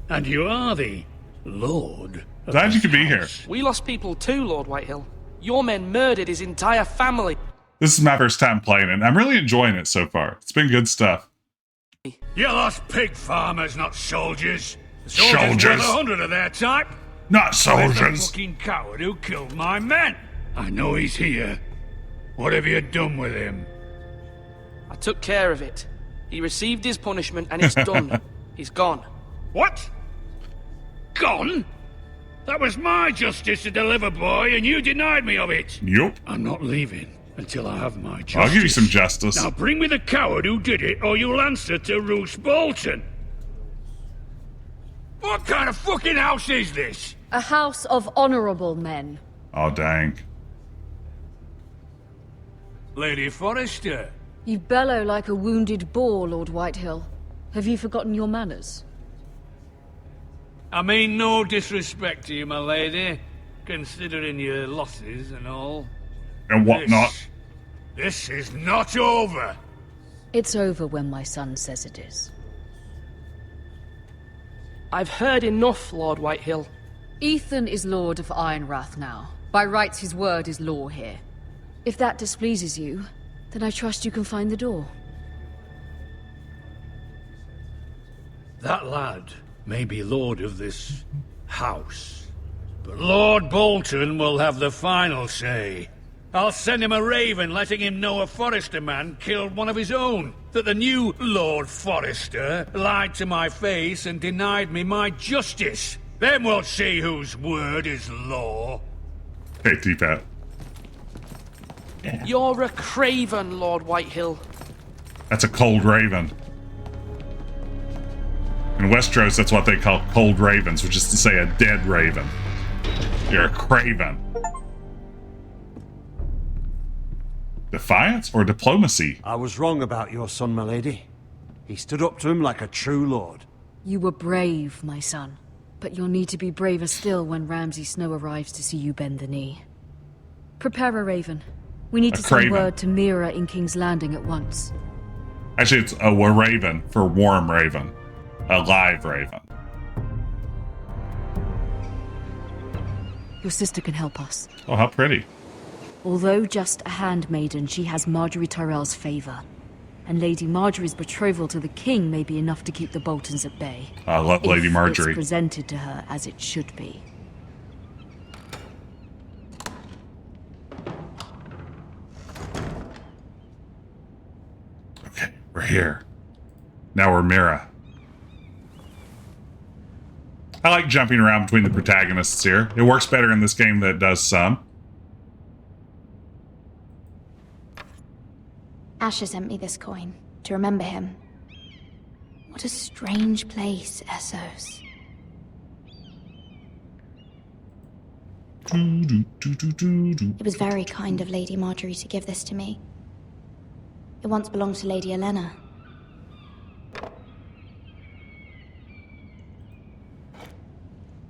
And you are the Lord of Glad you this could be here. house. We lost people too, Lord Whitehill. Your men murdered his entire family. This is my first time playing it, and I'm really enjoying it so far. It's been good stuff. You lost pig farmers, not soldiers. The soldiers Soldiers. were 100 of their type. Not Where's soldiers. the fucking coward who killed my men? I know he's here. What have you done with him? I took care of it. He received his punishment and it's done. He's gone. What? Gone? That was my justice to deliver, boy, and you denied me of it. Yup. I'm not leaving until I have my justice. I'll give you some justice. Now bring me the coward who did it, or you'll answer to Roose Bolton. What kind of fucking house is this? A house of honorable men. Oh, dang. Lady Forrester. You bellow like a wounded boar, Lord Whitehill. Have you forgotten your manners? I mean no disrespect to you, my lady, considering your losses and all. And whatnot. This is not over. It's over when my son says it is. I've heard enough, Lord Whitehill. Ethan is Lord of Ironrath now. By rights, his word is law here. If that displeases you, then I trust you can find the door. That lad may be lord of this house, but Lord Bolton will have the final say. I'll send him a raven letting him know a Forrester man killed one of his own, that the new Lord Forrester lied to my face and denied me my justice. Then we'll see whose word is law. Hey, T-Pat. You're a craven, Lord Whitehill. That's a cold raven. In Westeros, that's what they call cold ravens, which is to say a dead raven. You're a craven. Defiance or diplomacy? I was wrong about your son, my lady. He stood up to him like a true lord. You were brave, my son. But you'll need to be braver still when Ramsay Snow arrives to see you bend the knee. Prepare a raven. We need to send craven. word to Mira in King's Landing at once. Actually, it's a raven for warm raven. A live raven. Your sister can help us. Oh, how pretty. Although just a handmaiden, she has Margaery Tyrell's favor. And Lady Margaery's betrothal to the king may be enough to keep the Boltons at bay. I love Lady Margaery. It's presented to her as it should be. Okay, we're here. Now we're Mira. I like jumping around between the protagonists here. It works better in this game than it does some. Asher sent me this coin to remember him. What a strange place, Essos. It was very kind of Lady Margaery to give this to me. It once belonged to Lady Olenna.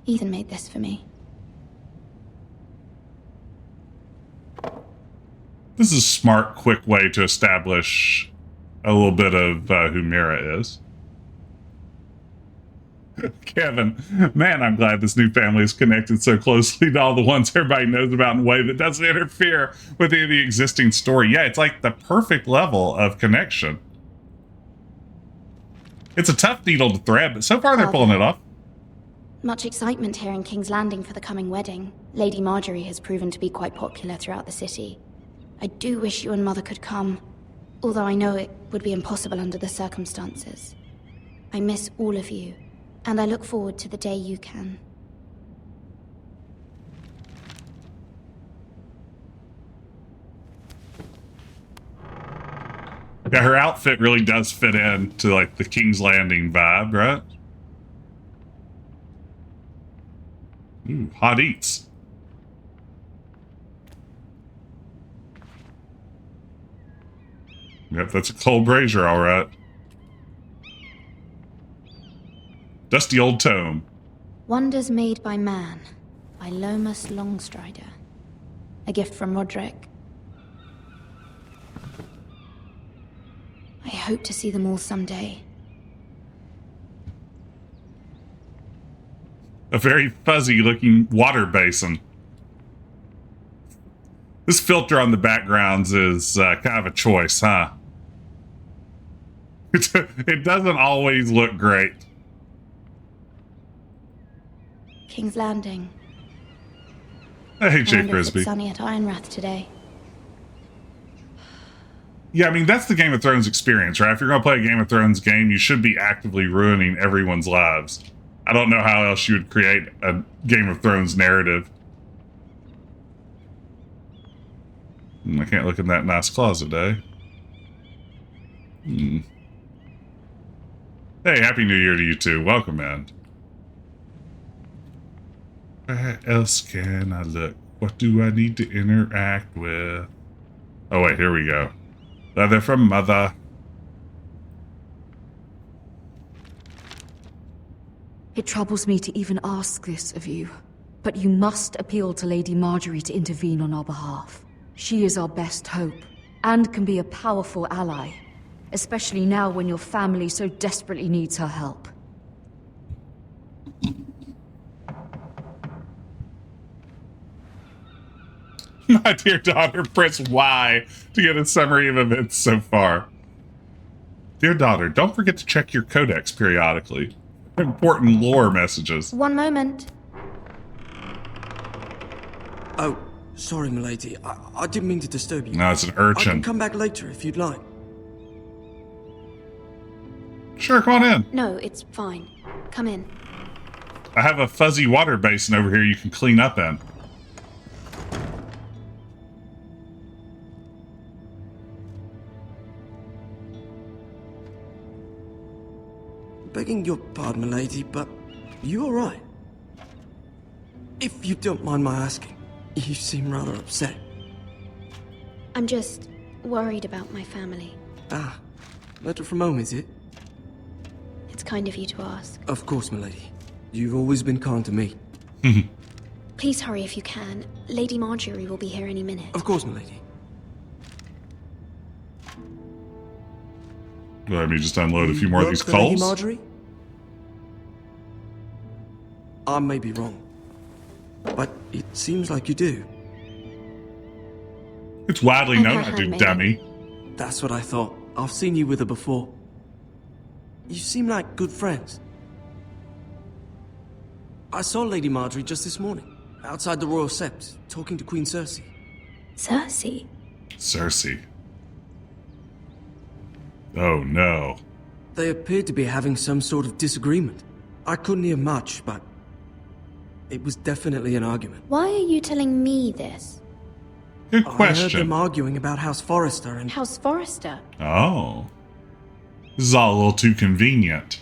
Ethan made this for me. This is a smart, quick way to establish a little bit of who Mira is. Kevin, man, I'm glad this new family is connected so closely to all the ones everybody knows about in a way that doesn't interfere with any of the existing story. Yeah, it's like the perfect level of connection. It's a tough needle to thread, but so far they're pulling it off. Much excitement here in King's Landing for the coming wedding. Lady Margaery has proven to be quite popular throughout the city. I do wish you and Mother could come, although I know it would be impossible under the circumstances. I miss all of you, and I look forward to the day you can. Yeah, her outfit really does fit in to like the King's Landing vibe, right? Ooh, hot eats. Yep, that's a cold brazier, all right. Dusty old tome. Wonders Made by Man, by Lomas Longstrider. A gift from Roderick. I hope to see them all someday. A very fuzzy looking water basin. This filter on the backgrounds is kind of a choice, huh? It doesn't always look great. King's Landing. Hey, Jake I wonder if Frisbee. it's sunny at Ironrath today. Yeah, I mean, that's the Game of Thrones experience, right? If you're going to play a Game of Thrones game, you should be actively ruining everyone's lives. I don't know how else you would create a Game of Thrones narrative. I can't look in that nice closet, eh? Hey, Happy New Year to you too. Welcome, man. Where else can I look? What do I need to interact with? Oh, wait, here we go. Leather from Mother. It troubles me to even ask this of you, but you must appeal to Lady Margaery to intervene on our behalf. She is our best hope, and can be a powerful ally, especially now when your family so desperately needs her help. My dear daughter, press Y to get a summary of events so far. Dear daughter, don't forget to check your codex periodically. Important lore messages. One moment. Oh, sorry, milady. I didn't mean to disturb you. No, it's an I urchin. can come back later if you'd like. Sure, come on in. No, it's fine. Come in. I have a fuzzy water basin over here you can clean up in. Begging your pardon, milady, but you all right? If you don't mind my asking, you seem rather upset. I'm just worried about my family. Ah, letter from home, is it? It's kind of you to ask. Of course, milady. You've always been kind to me. Please hurry if you can. Lady Margaery will be here any minute. Of course, milady. Let me just unload a few more of these Work for Lady coals. Margaery? I may be wrong, but it seems like you do. It's widely I'm known her I do, handmaiden. dummy. That's what I thought. I've seen you with her before. You seem like good friends. I saw Lady Margaery just this morning, outside the Royal Sept, talking to Queen Cersei. Cersei? Cersei. Oh no. They appeared to be having some sort of disagreement. I couldn't hear much, but it was definitely an argument. Why are you telling me this? Good I heard question. them arguing about House Forrester and... House Forrester? Oh. This is all a little too convenient.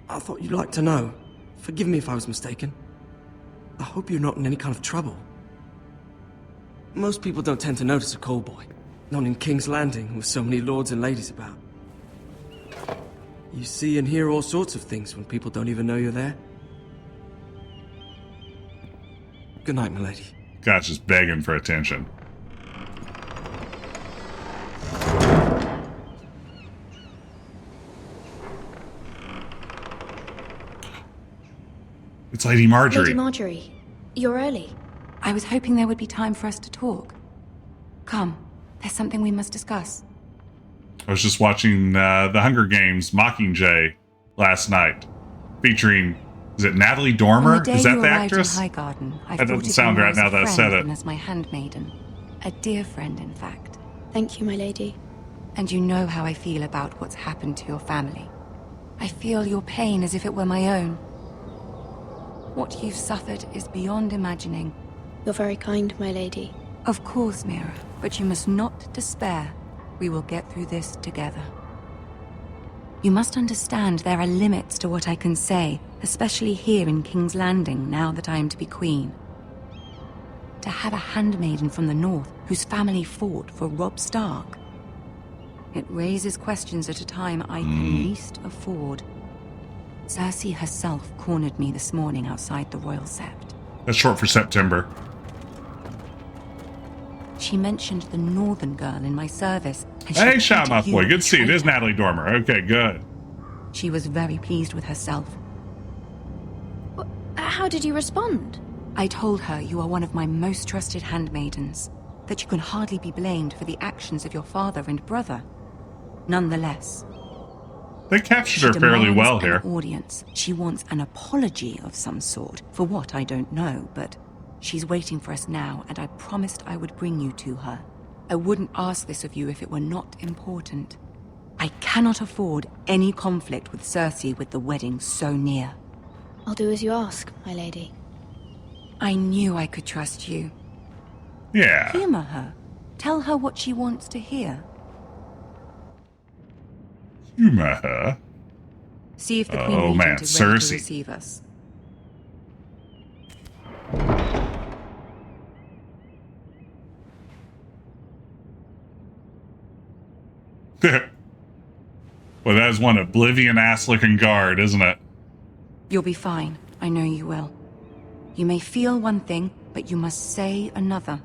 I thought you'd like to know. Forgive me if I was mistaken. I hope you're not in any kind of trouble. Most people don't tend to notice a callboy. Not in King's Landing, with so many lords and ladies about. You see and hear all sorts of things when people don't even know you're there. Good night, milady. God's just begging for attention. It's Lady Margaery. Lady Margaery, you're early. I was hoping there would be time for us to talk. Come, there's something we must discuss. I was just watching the Hunger Games Mockingjay last night, featuring, is it Natalie Dormer? On the day Is that you the arrived actress? in Highgarden, I That thought doesn't of sound you right as now a that I friend said it. and as my handmaiden. A dear friend, in fact. Thank you, my lady. And you know how I feel about what's happened to your family. I feel your pain as if it were my own. What you've suffered is beyond imagining. You're very kind, my lady. Of course, Mira, but you must not despair. We will get through this together. You must understand there are limits to what I can say, especially here in King's Landing, now that I am to be queen. To have a handmaiden from the north whose family fought for Robb Stark. It raises questions at a time I can least afford. Cersei herself cornered me this morning outside the Royal Sept. That's short for September. She mentioned the northern girl in my service. And Hey, she shot my pointed you boy. as Good to see you. It is traitor. Natalie Dormer. Okay, good. She was very pleased with herself. How did you respond? I told her you are one of my most trusted handmaidens, that you can hardly be blamed for the actions of your father and brother. Nonetheless, They captured she her fairly demands well an here. audience. She wants an apology of some sort, for what I don't know, but she's waiting for us now, and I promised I would bring you to her. I wouldn't ask this of you if it were not important. I cannot afford any conflict with Cersei with the wedding so near. I'll do as you ask, my lady. I knew I could trust you. Yeah. Humor her. Tell her what she wants to hear. Humor her. See if the Queen Oh, Regent man, is ready Cersei. to receive us. Well, that is one oblivion-ass looking guard, isn't it? You'll be fine. I know you will. You may feel one thing, but you must say another.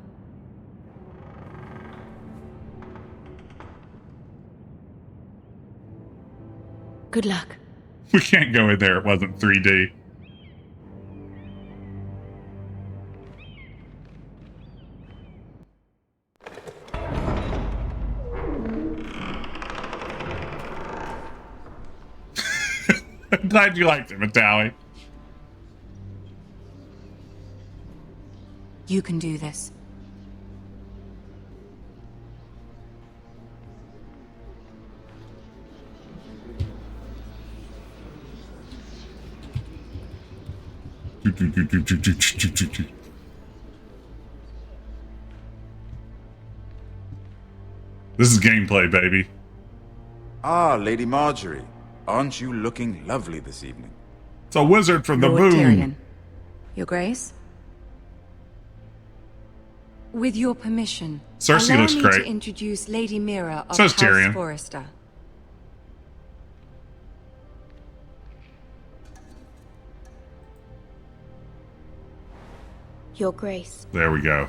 Good luck. We can't go in there. It wasn't 3D. I'm glad you liked it, Natalie. You can do this. This is gameplay, baby. Ah, Lady Margaery. Aren't you looking lovely this evening? It's a wizard from the Lord moon. Tyrion. Your Grace? With your permission, Cersei allow looks me great. to introduce Lady Mira of So does House Tyrion. Forrester. Your Grace. There we go.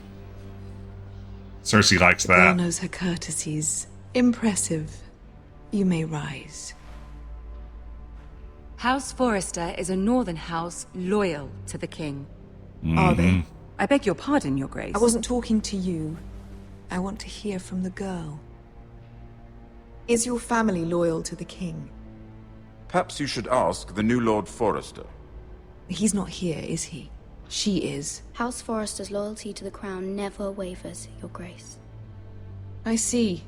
Cersei likes Girl that. knows her courtesies. Impressive. You may rise. House Forrester is a northern house loyal to the king. Are they? I beg your pardon, Your Grace. I wasn't talking to you. I want to hear from the girl. Is your family loyal to the king? Perhaps you should ask the new Lord Forrester. He's not here, is he? She is. House Forrester's loyalty to the crown never wavers, Your Grace. I see.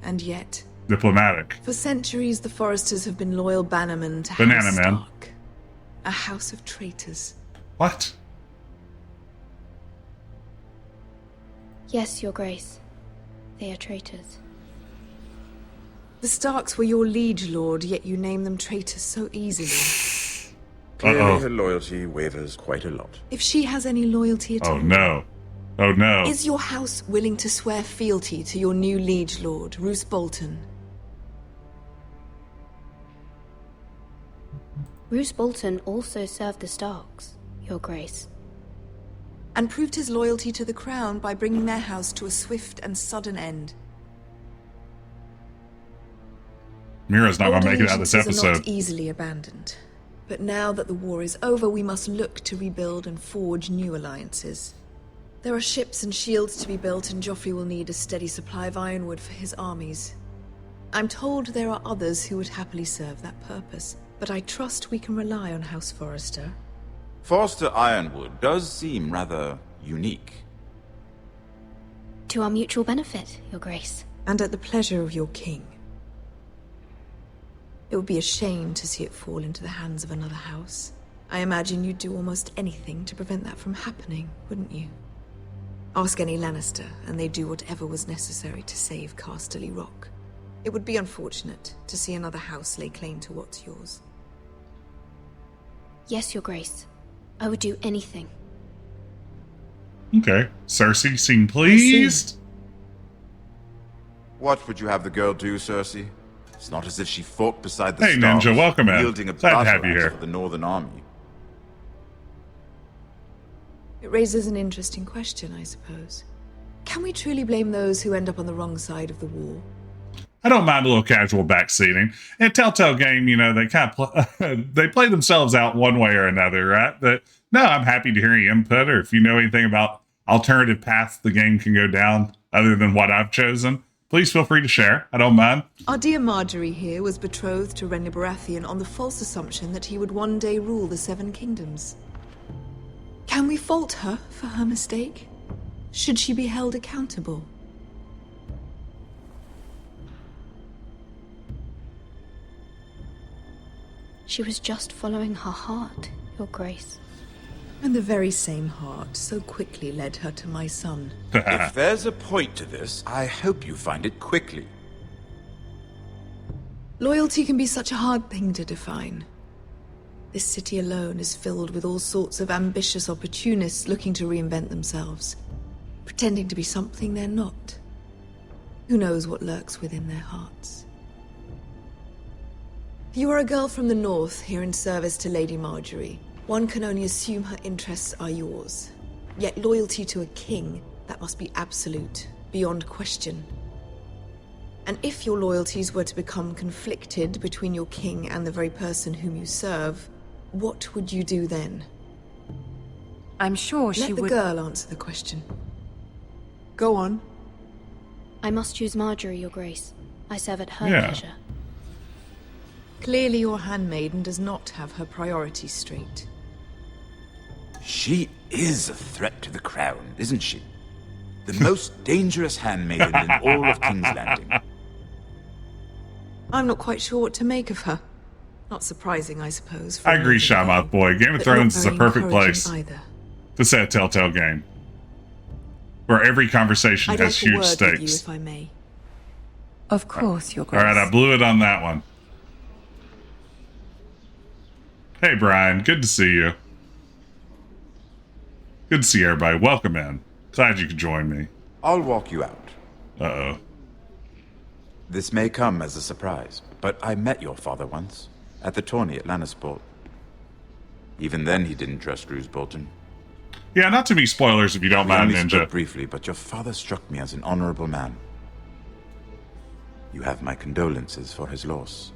And yet... Diplomatic. For centuries, the Forresters have been loyal bannermen to Banana House Man. Stark. A house of traitors. What? Yes, Your Grace. They are traitors. The Starks were your liege lord, yet you name them traitors so easily. Clearly her loyalty wavers quite a lot. If she has any loyalty at all... Oh no. Oh no. Is your house willing to swear fealty to your new liege lord, Roose Bolton? Roose Bolton also served the Starks, Your Grace. And proved his loyalty to the crown by bringing their house to a swift and sudden end. Mira's not going to Old make it out of this allegiances are episode. not easily abandoned. But now that the war is over, we must look to rebuild and forge new alliances. There are ships and shields to be built, and Joffrey will need a steady supply of ironwood for his armies. I'm told there are others who would happily serve that purpose, but I trust we can rely on House Forrester. Forrester Ironwood does seem rather unique. To our mutual benefit, Your Grace. And at the pleasure of your king. It would be a shame to see it fall into the hands of another house. I imagine you'd do almost anything to prevent that from happening, wouldn't you? Ask any Lannister, and they'd do whatever was necessary to save Casterly Rock. It would be unfortunate to see another house lay claim to what's yours. Yes, Your Grace. I would do anything. Okay. Cersei, seem pleased? What would you have the girl do, Cersei? It's not as if she fought beside the Hey, Starks, Ninja, welcome in. wielding a Glad to have battle you axe here. for the Northern Army. It raises an interesting question, I suppose. Can we truly blame those who end up on the wrong side of the war? I don't mind a little casual backseating. In Telltale Game, you know, they kind of they play themselves out one way or another, right? But no, I'm happy to hear your input, or if you know anything about alternative paths the game can go down other than what I've chosen, please feel free to share. I don't mind. Our dear Margaery here was betrothed to Renly Baratheon on the false assumption that he would one day rule the Seven Kingdoms. Can we fault her for her mistake? Should she be held accountable? She was just following her heart, Your Grace. And the very same heart so quickly led her to my son. If there's a point to this, I hope you find it quickly. Loyalty can be such a hard thing to define. This city alone is filled with all sorts of ambitious opportunists looking to reinvent themselves, pretending to be something they're not. Who knows what lurks within their hearts? You are a girl from the north, here in service to Lady Margaery. One can only assume her interests are yours. Yet loyalty to a king, that must be absolute, beyond question. And if your loyalties were to become conflicted between your king and the very person whom you serve, what would you do then? I'm sure she would... Let the girl answer the question. Go on. I must choose Margaery, Your Grace. I serve at her pleasure. Clearly your handmaiden does not have her priorities straight. She is a threat to the crown, isn't she? The most dangerous handmaiden in all of King's Landing. I'm not quite sure what to make of her. Not surprising, I suppose. I agree, Shamath Boy. Game of Thrones is a perfect place either. to set a Telltale game, where every conversation I'd has like a huge word with you, stakes. if I may. Of course, Your Grace. All right, I blew it on that one. Hey, Brian. Good to see you. Good to see everybody. Welcome in. Glad you could join me. I'll walk you out. Uh-oh. This may come as a surprise, but I met your father once, at the tourney at Lannisport. Even then, he didn't trust Roose Bolton. Yeah, not to be spoilers if you don't mind, We only Ninja. spoke briefly, but your father struck me as an honorable man. You have my condolences for his loss.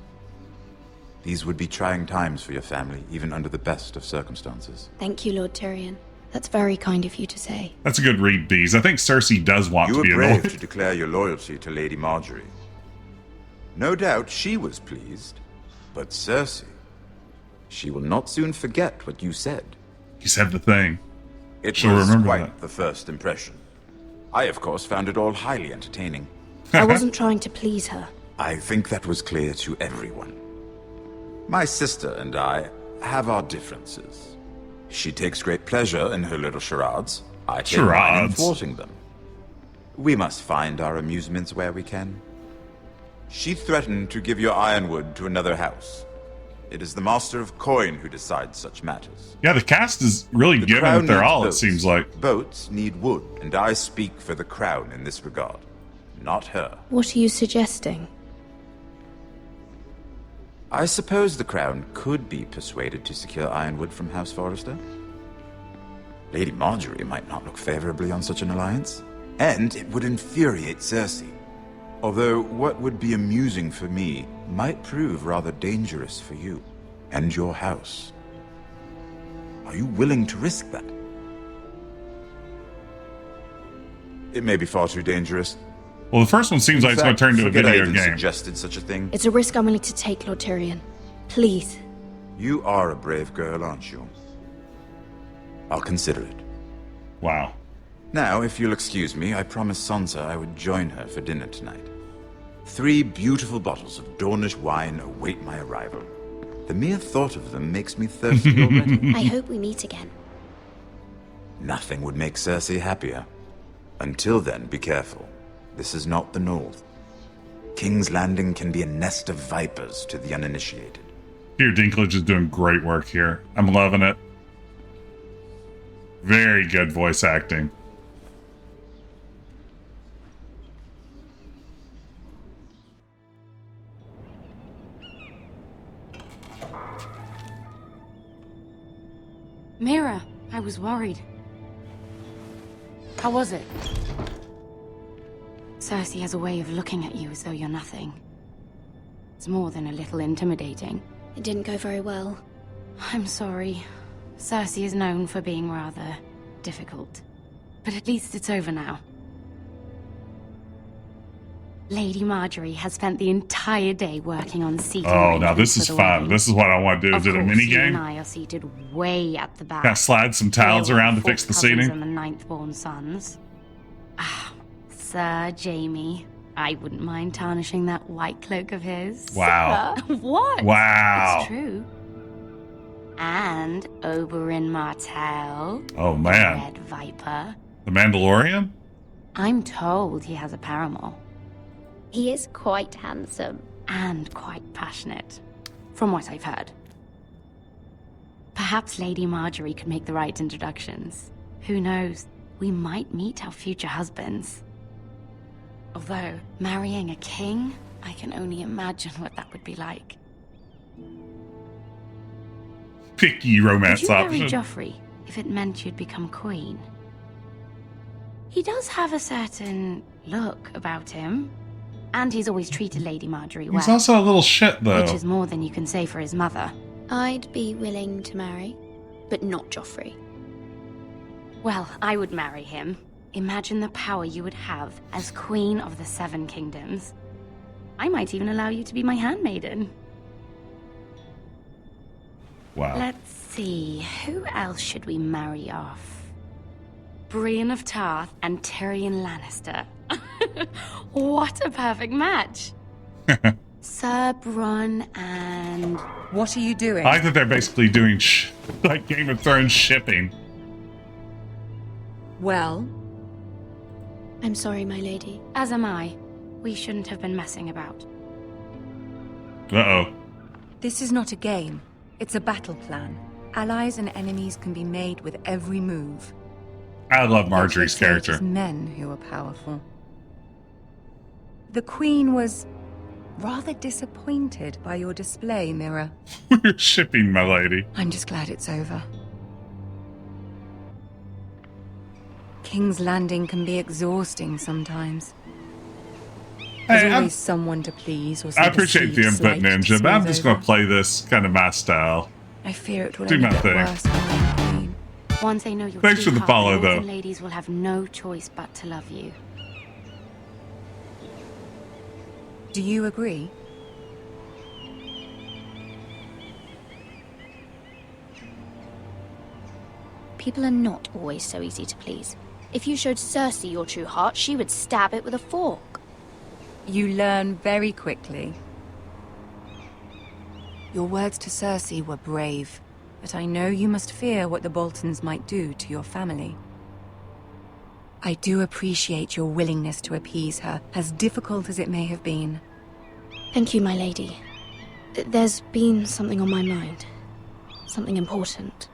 These would be trying times for your family, even under the best of circumstances. Thank you, Lord Tyrion. That's very kind of you to say. That's a good read, Bees. I think Cersei does want to be You were annoyed. brave to declare your loyalty to Lady Margaery. No doubt she was pleased, but Cersei, she will not soon forget what you said. You said the thing. She'll was remember quite that. the first impression. I, of course, found it all highly entertaining. I wasn't trying to please her. I think that was clear to everyone. My sister and I have our differences. She takes great pleasure in her little charades. I take mine in thwarting them. We must find our amusements where we can. She threatened to give your ironwood to another house. It is the Master of Coin who decides such matters. Yeah, the cast is really The giving crown it their needs all, it boats. seems like. Boats need wood, and I speak for the crown in this regard, not her. What are you suggesting? I suppose the crown could be persuaded to secure ironwood from House Forrester. Lady Margaery might not look favorably on such an alliance, and it would infuriate Cersei. Although what would be amusing for me might prove rather dangerous for you and your house. Are you willing to risk that? It may be far too dangerous. Well, the first one seems like it's going to turn into a Forget I video even game. suggested such a thing. It's a risk I'm willing to take, Lord Tyrion. Please. You are a brave girl, aren't you? I'll consider it. Wow. Now, if you'll excuse me, I promised Sansa I would join her for dinner tonight. 3 beautiful bottles of Dornish wine await my arrival. The mere thought of them makes me thirsty already. I hope we meet again. Nothing would make Cersei happier. Until then, be careful. This is not the North. King's Landing can be a nest of vipers to the uninitiated. Peter Dinklage is doing great work here. I'm loving it. Very good voice acting. Mira, I was worried. How was it? Cersei has a way of looking at you as though you're nothing. It's more than a little intimidating. It didn't go very well. I'm sorry. Cersei is known for being rather difficult. But at least it's over now. Lady Margaery has spent the entire day working on seating Oh, now this arrangements is for the fun. wedding. This is what I want to do. Is it a Of course, mini you and game? I are seated way at the back. Can I slide some tiles Here are around to the fix the 4th cousins seating? And the 9th-born sons. Ah, Sir Jaime. I wouldn't mind tarnishing that white cloak of his. Wow. Sir? What? Wow. It's true. And Oberyn Martell. Oh, man. Red Viper. The Mandalorian? I'm told he has a paramour. He is quite handsome. And quite passionate, from what I've heard. Perhaps Lady Margaery could make the right introductions. Who knows? We might meet our future husbands. Although, marrying a king, I can only imagine what that would be like. Picky romance Would you marry option. Joffrey if it meant you'd become queen? He does have a certain look about him. And he's always treated Lady Margaery well. He's also a little shit, though. Which is more than you can say for his mother. I'd be willing to marry, but not Joffrey. Well, I would marry him. Imagine the power you would have as Queen of the 7 Kingdoms. I might even allow you to be my handmaiden. Wow. Let's see, who else should we marry off? Brienne of Tarth and Tyrion Lannister. What a perfect match. Sir Bronn and... What are you doing? I like that they're basically doing like Game of Thrones shipping. Well? I'm sorry, my lady. As am I. We shouldn't have been messing about. Uh-oh. This is not a game. It's a battle plan. Allies and enemies can be made with every move. I love Marjorie's It character. is men who are powerful. The Queen was rather disappointed by your display, Mira. We're shipping, my lady. I'm just glad it's over. King's Landing can be exhausting sometimes. There's Hey, always someone to please or I appreciate the input, Ninja, but I'm just going to play this kind of my style. I fear it will Do only my get thing. worse. Queen. Once they know your Thanks for true the heart, follow, lords though. and ladies will have no choice but to love you. Do you agree? People are not always so easy to please. If you showed Cersei your true heart, she would stab it with a fork. You learn very quickly. Your words to Cersei were brave, but I know you must fear what the Boltons might do to your family. I do appreciate your willingness to appease her, as difficult as it may have been. Thank you, my lady. There's been something on my mind. Something important.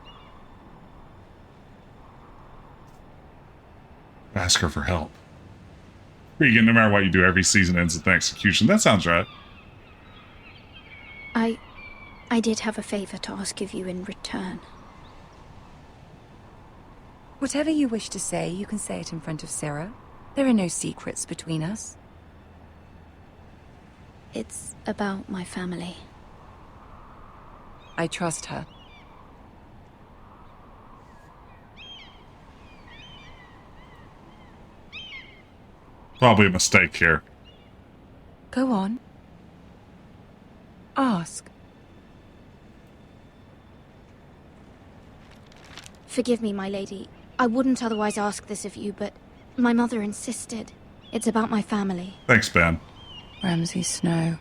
Ask her for help. Regan, no matter what you do, every season ends with an execution. That sounds right. I did have a favor to ask of you in return. Whatever you wish to say, you can say it in front of Sarah. There are no secrets between us. It's about my family. I trust her. Probably a mistake here. Go on. Ask. Forgive me, my lady. I wouldn't otherwise ask this of you, but my mother insisted. It's about my family. Thanks, Ben. Ramsay Snow.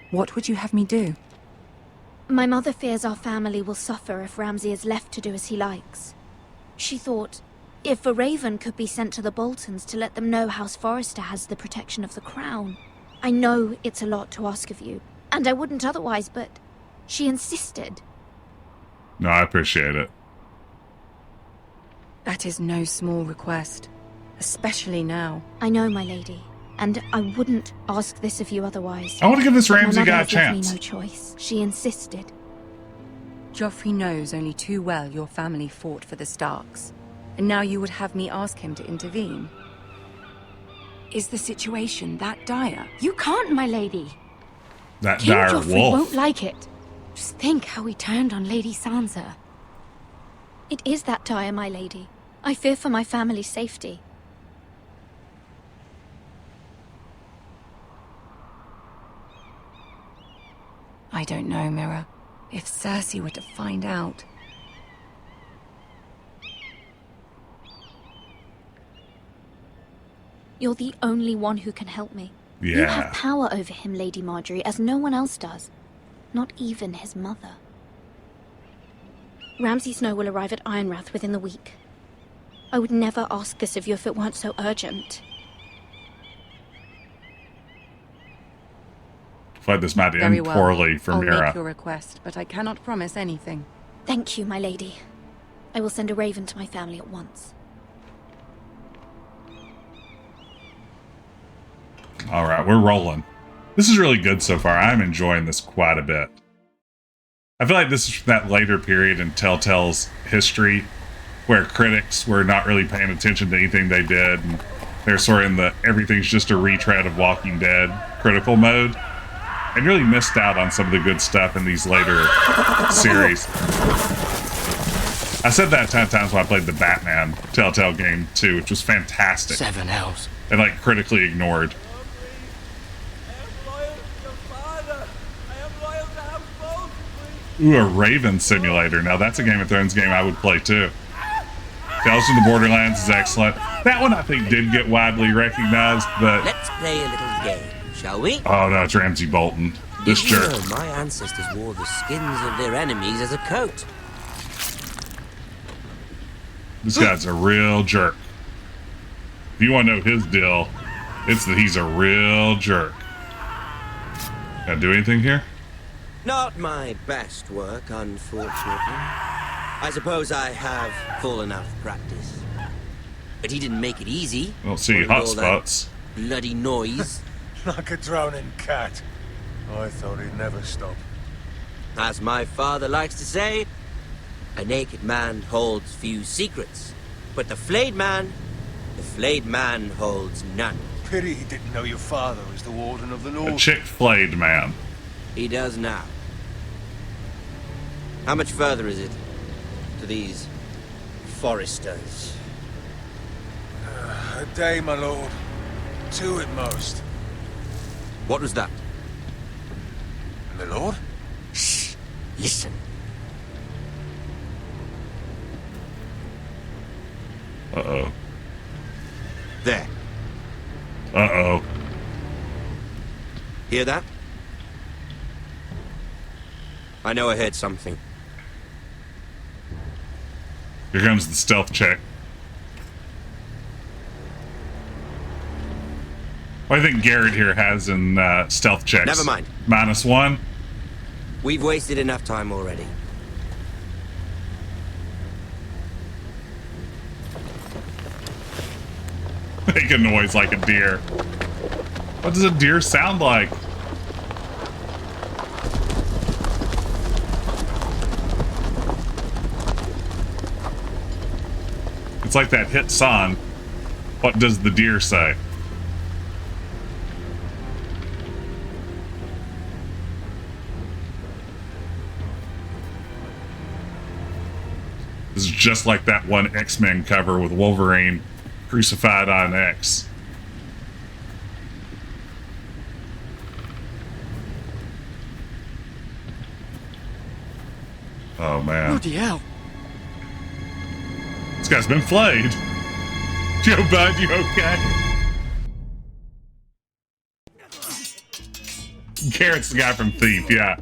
What would you have me do? My mother fears our family will suffer if Ramsay is left to do as he likes. She thought, if a raven could be sent to the Boltons to let them know House Forrester has the protection of the crown. I know it's a lot to ask of you, and I wouldn't otherwise, but she insisted. No, I appreciate it. That is no small request, especially now. I know, my lady, and I wouldn't ask this of you otherwise. I want to give this But Ramsay my guy a mother has left chance. me no choice. She insisted. Joffrey knows only too well your family fought for the Starks, and now you would have me ask him to intervene. Is the situation that dire? You can't, my lady. That King dire Joffrey wolf. won't like it. Just think how he turned on Lady Sansa. It is that dire, my lady. I fear for my family's safety. I don't know, Mira. If Cersei were to find out... You're the only one who can help me. Yeah. You have power over him, Lady Margaery, as no one else does. Not even his mother. Ramsay Snow will arrive at Ironrath within the week. I would never ask this of you if it weren't so urgent. Fight this might Very end well. poorly for I'll Mira. make your request, but I cannot promise anything. Thank you, my lady. I will send a raven to my family at once. All right, we're rolling. This is really good so far. I'm enjoying this quite a bit. I feel like this is from that later period in Telltale's history where critics were not really paying attention to anything they did. And they're sort of in the everything's just a retread of Walking Dead critical mode. And really missed out on some of the good stuff in these later series. I said that 10 times when I played the Batman Telltale game too, which was fantastic. 7 L's. And like critically ignored. Ooh, a Raven Simulator. Now that's a Game of Thrones game I would play too. Tales from the Borderlands is excellent. That one I think did get widely recognized, but... Let's play a little game, shall we? Oh no, it's Ramsay Bolton. This Did you jerk. know my ancestors wore the skins of their enemies as a coat? This guy's a real jerk. If you want to know his deal, it's that he's a real jerk. Can I do anything here? Not my best work, unfortunately. I suppose I have full enough practice. But he didn't make it easy. I don't see With hot all that spots. bloody noise. Like a drowning cat. I thought he'd never stop. As my father likes to say, a naked man holds few secrets. But the flayed man holds none. Pity he didn't know your father was the Warden of the North. A chick-flayed man. He does now. How much further is it to these Forresters? A day, my lord. 2 at most. What was that? My lord? Shh! Listen. Uh-oh. There. Uh-oh. Hear that? I know I heard something. Here comes the stealth check. What do you think Gared here has in stealth checks? Never mind. -1? We've wasted enough time already. Make a noise like a deer. What does a deer sound like? It's like that hit song. What does the deer say? This is just like that one X-Men cover with Wolverine crucified on X. Oh man. Bloody hell. This guy's been flayed. Joe Bud, you okay? Garrett's the guy from Thief, yeah.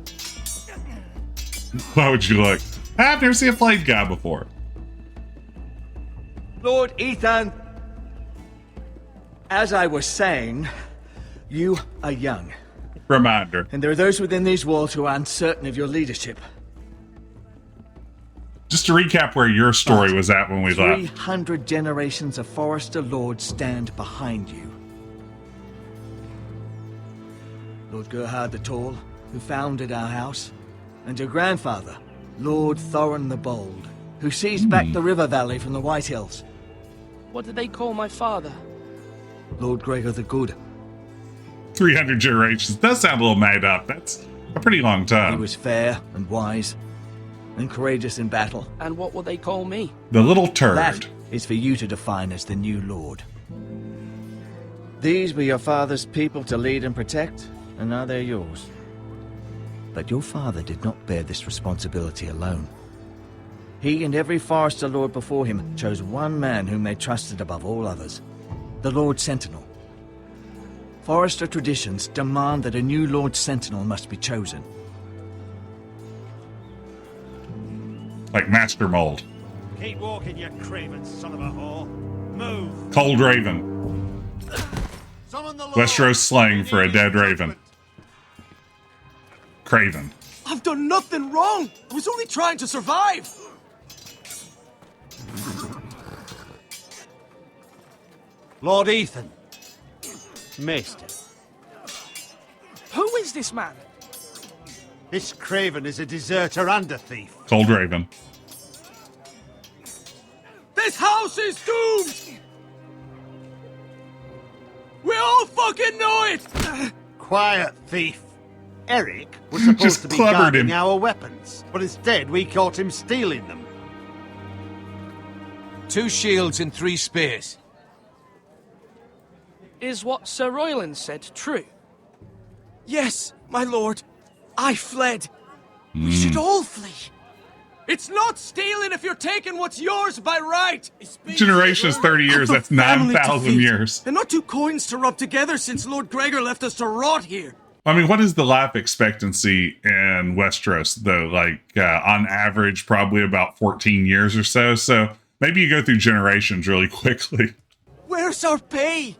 Why would you look? I've never seen a flayed guy before. Lord Ethan, as I was saying, you are young. Reminder. And there are those within these walls who are uncertain of your leadership. Just to recap where your story was at when we left. 300 generations of Forrester lords stand behind you. Lord Gerhard the Tall, who founded our house, and your grandfather, Lord Thorin the Bold, who seized back the river valley from the White Hills. What did they call my father? Lord Gregor the Good. 300 generations. Does sound a little made up. That's a pretty long time. He was fair and wise and courageous in battle. And what will they call me? The little turd. That is for you to define as the new lord. These were your father's people to lead and protect, and now they're yours. But your father did not bear this responsibility alone. He and every Forrester lord before him chose one man whom they trusted above all others, the Lord Sentinel. Forrester traditions demand that a new Lord Sentinel must be chosen. Like Master Mold. Keep walking, you craven son of a whore. Move. Cold Raven. Westeros slang for a dead raven. Craven. I've done nothing wrong. I was only trying to survive. Lord Ethan. Maester. Who is this man? This craven is a deserter and a thief. Cold Raven. This house is doomed! We all fucking know it! Quiet, thief. Eric was supposed Just to be clobbered guarding him. our weapons, but instead we caught him stealing them. 2 shields and 3 spears. Is what Sir Royland said true? Yes, my lord. I fled. We should all flee. It's not stealing if you're taking what's yours by right. Generation is 30 years. That's 9,000 years. And not 2 coins to rub together since Lord Gregor left us to rot here. I mean, what is the life expectancy in Westeros, though? Like, on average, probably about 14 years or so. So maybe you go through generations really quickly. Where's our pay?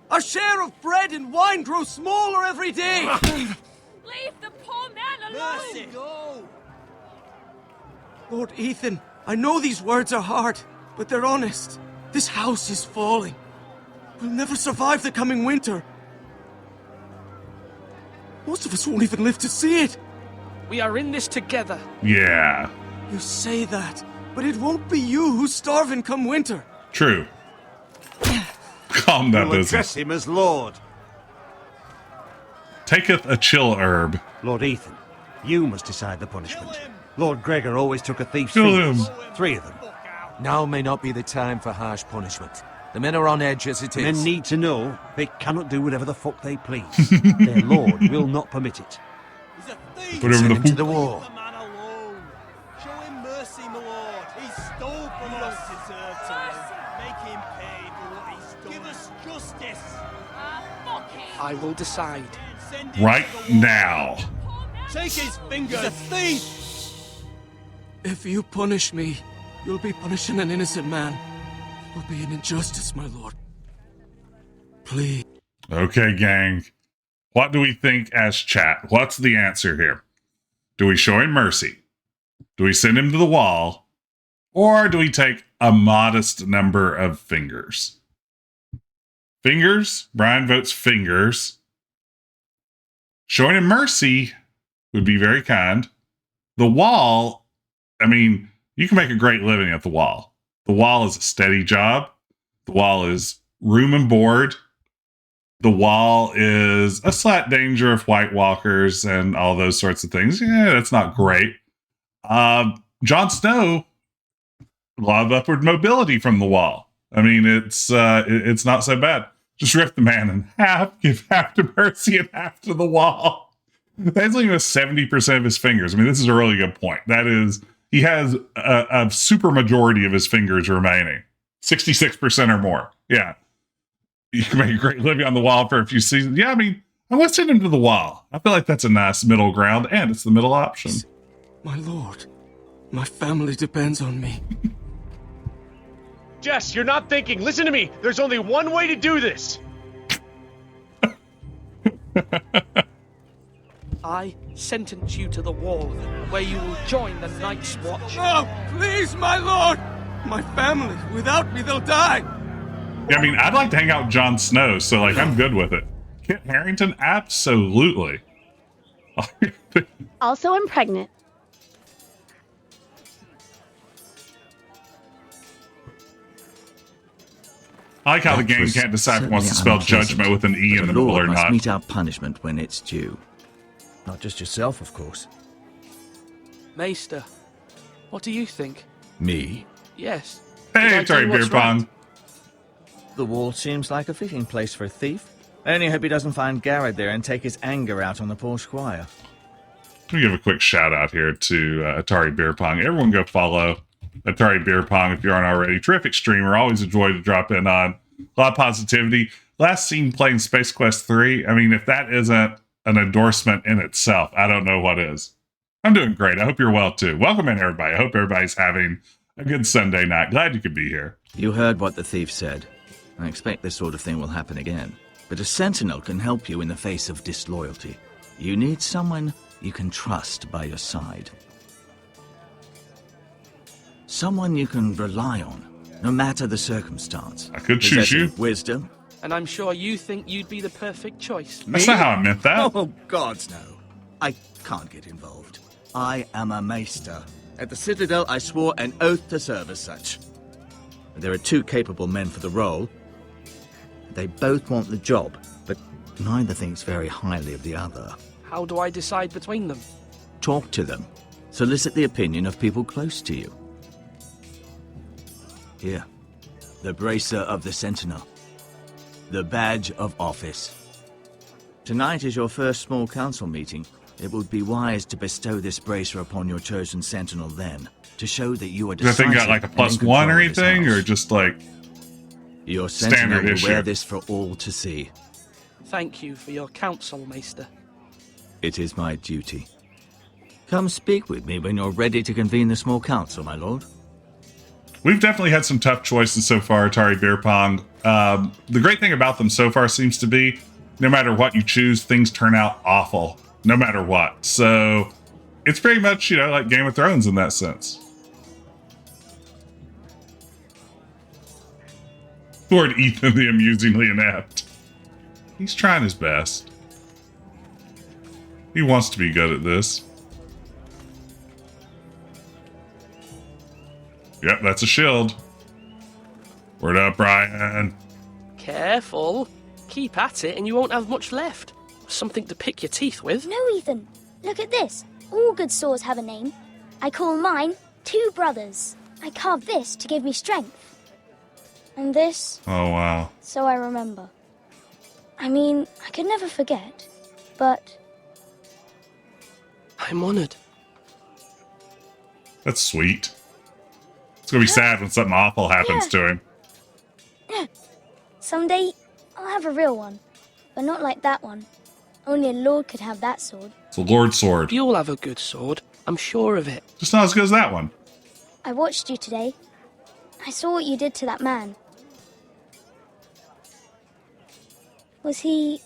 Our share of bread and wine grows smaller every day. Leave the poor man alone! Mercy. Go. Lord Ethan, I know these words are hard, but they're honest. This house is falling. We'll never survive the coming winter. Most of us won't even live to see it. We are in this together. Yeah. You say that, but it won't be you who's starving come winter. True. Call him that We'll business. address him as Lord. Taketh a chill herb. Lord Ethan, you must decide the punishment. Lord Gregor always took a thief's Kill fingers. him. 3 of them. Now may not be the time for harsh punishment. The men are on edge as it is. Men need to know they cannot do whatever the fuck they please. Their lord will not permit it. Whatever Send the him to fuck. the war. Show him mercy, my lord. He stole from us. Deserve to live. Make him pay for what he's done. Give us justice. I will decide. Right now. Take his fingers. He's a thief. If you punish me, you'll be punishing an innocent man. It will be an injustice, my lord. Please. Okay, gang. What do we think as chat? What's the answer here? Do we show him mercy? Do we send him to the wall? Or do we take a modest number of fingers? Fingers? Brian votes fingers. Showing him mercy would be very kind. The wall, I mean, you can make a great living at the wall. The wall is a steady job. The wall is room and board. The wall is a slight danger of White Walkers and all those sorts of things. Yeah, that's not great. Jon Snow, a lot of upward mobility from the wall. I mean, it's not so bad. Just rip the man in half, give half to mercy and half to the wall. That's only 70% of his fingers. I mean, this is a really good point. That is, he has a super majority of his fingers remaining. 66% or more. Yeah. You can make a great living on the wall for a few seasons. Yeah, I mean, I want to send him to the wall. I feel like that's a nice middle ground, and it's the middle option. My lord, my family depends on me. Jess, you're not thinking. Listen to me. There's only one way to do this. I sentence you to the wall, where you will join the Night's Watch. No, please, my lord! My family, without me, they'll die! Yeah, I mean, I'd like to hang out with Jon Snow, so, like, I'm good with it. Kit Harington? Absolutely. Also, I'm pregnant. I like how the game can't decide if it wants to spell judgment with an E in the middle or must not. meet our punishment when it's due. Not just yourself, of course. Maester, what do you think? Me? Yes. Hey, sorry, beer pong. The wall seems like a fitting place for a thief. I only hope he doesn't find Gared there and take his anger out on the poor squire. Let me give a quick shout out here to Atari Beer Pong. Everyone go follow Atari Beer Pong if you aren't already. Terrific streamer. Always a joy to drop in on. A lot of positivity. Last seen playing Space Quest 3. I mean, if that isn't an endorsement in itself, I don't know what is. I'm doing great. I hope you're well too. Welcome in, everybody. I hope everybody's having a good Sunday night. Glad you could be here. You heard what the thief said. I expect this sort of thing will happen again. But a sentinel can help you in the face of disloyalty. You need someone you can trust by your side. Someone you can rely on, no matter the circumstance. I could choose you. Wisdom. And I'm sure you think you'd be the perfect choice. That's not how I meant that. Oh, gods no. I can't get involved. I am a maester. At the Citadel, I swore an oath to serve as such. There are 2 capable men for the role. They both want the job, but neither thinks very highly of the other. How do I decide between them? Talk to them. Solicit the opinion of people close to you. Here, the bracer of the Sentinel. The badge of office. Tonight is your first small council meeting. It would be wise to bestow this bracer upon your chosen Sentinel then, to show that you are Does that thing got like a +1 or anything, or just like your Sentinel standard will issue? wear this for all to see. Thank you for your counsel, Maester. It is my duty. Come speak with me when you're ready to convene the small council, my lord. We've definitely had some tough choices so far, Atari Beer Pong. The great thing about them so far seems to be, no matter what you choose, things turn out awful, no matter what. So it's pretty much, you know, like Game of Thrones in that sense. Lord Ethan, the amusingly inept. He's trying his best. He wants to be good at this. Yep, that's a shield. Word up, Brian. Careful. Keep at it and you won't have much left. Something to pick your teeth with. No, Ethan. Look at this. All good swords have a name. I call mine Two Brothers. I carved this to give me strength. And this... Oh, wow. So I remember. I mean, I could never forget, but... I'm honored. That's sweet. It's gonna be sad when something awful happens to him. Someday, I'll have a real one. But not like that one. Only a lord could have that sword. It's a lord sword. You'll have a good sword. I'm sure of it. Just not as good as that one. I watched you today. I saw what you did to that man. Was he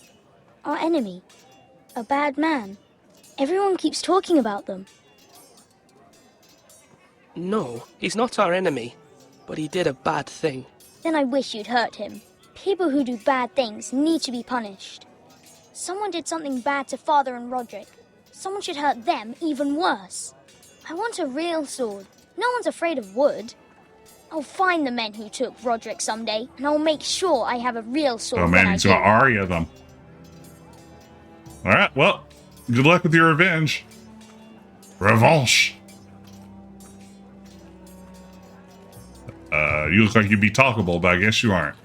our enemy? A bad man? Everyone keeps talking about them. No, he's not our enemy. But he did a bad thing. Then I wish you'd hurt him. People who do bad things need to be punished. Someone did something bad to Father and Roderick. Someone should hurt them even worse. I want a real sword. No one's afraid of wood. I'll find the men who took Roderick someday, and I'll make sure I have a real sword. Oh man, he's gonna Arya them. Alright, well, good luck with your revenge. Revanche. You look like you'd be talkable, but I guess you aren't.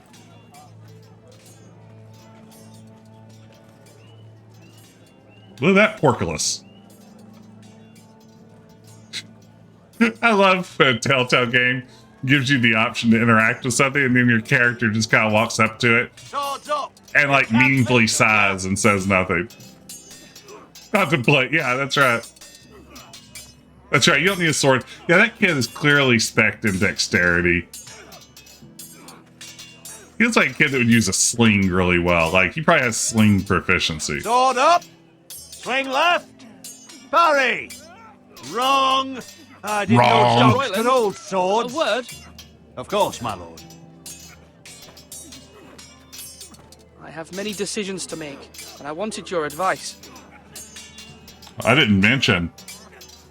Look at that porculus. I love a Telltale game gives you the option to interact with something, and then your character just kind of walks up to it and like meaningfully sighs and says nothing. Contemplate. Yeah, that's right. That's right. You don't need a sword. Yeah, that kid is clearly spec'd in dexterity. He looks like a kid that would use a sling really well. Like, he probably has sling proficiency. Sword up! Swing left! Parry! Wrong! I didn't know dogs could hold swords. A word? Of course, my lord. I have many decisions to make, and I wanted your advice. I didn't mention,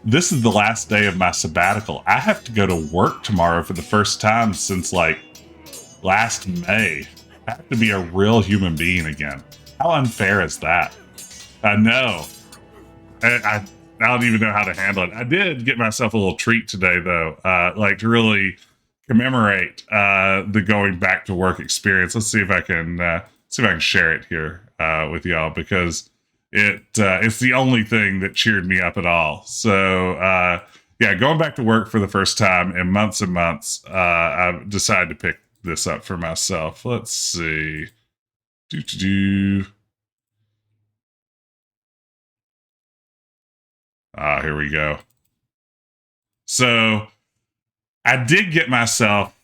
this is the last day of my sabbatical. I have to go to work tomorrow for the first time since, like, last May. I have to be a real human being again. How unfair is that? I know. I don't even know how to handle it. I did get myself a little treat today, though, like to really commemorate the going back to work experience. Let's see if I can share it here with y'all, because it's the only thing that cheered me up at all. So yeah, going back to work for the first time in months and months, I've decided to pick this up for myself. Let's see. Here we go. So I did get myself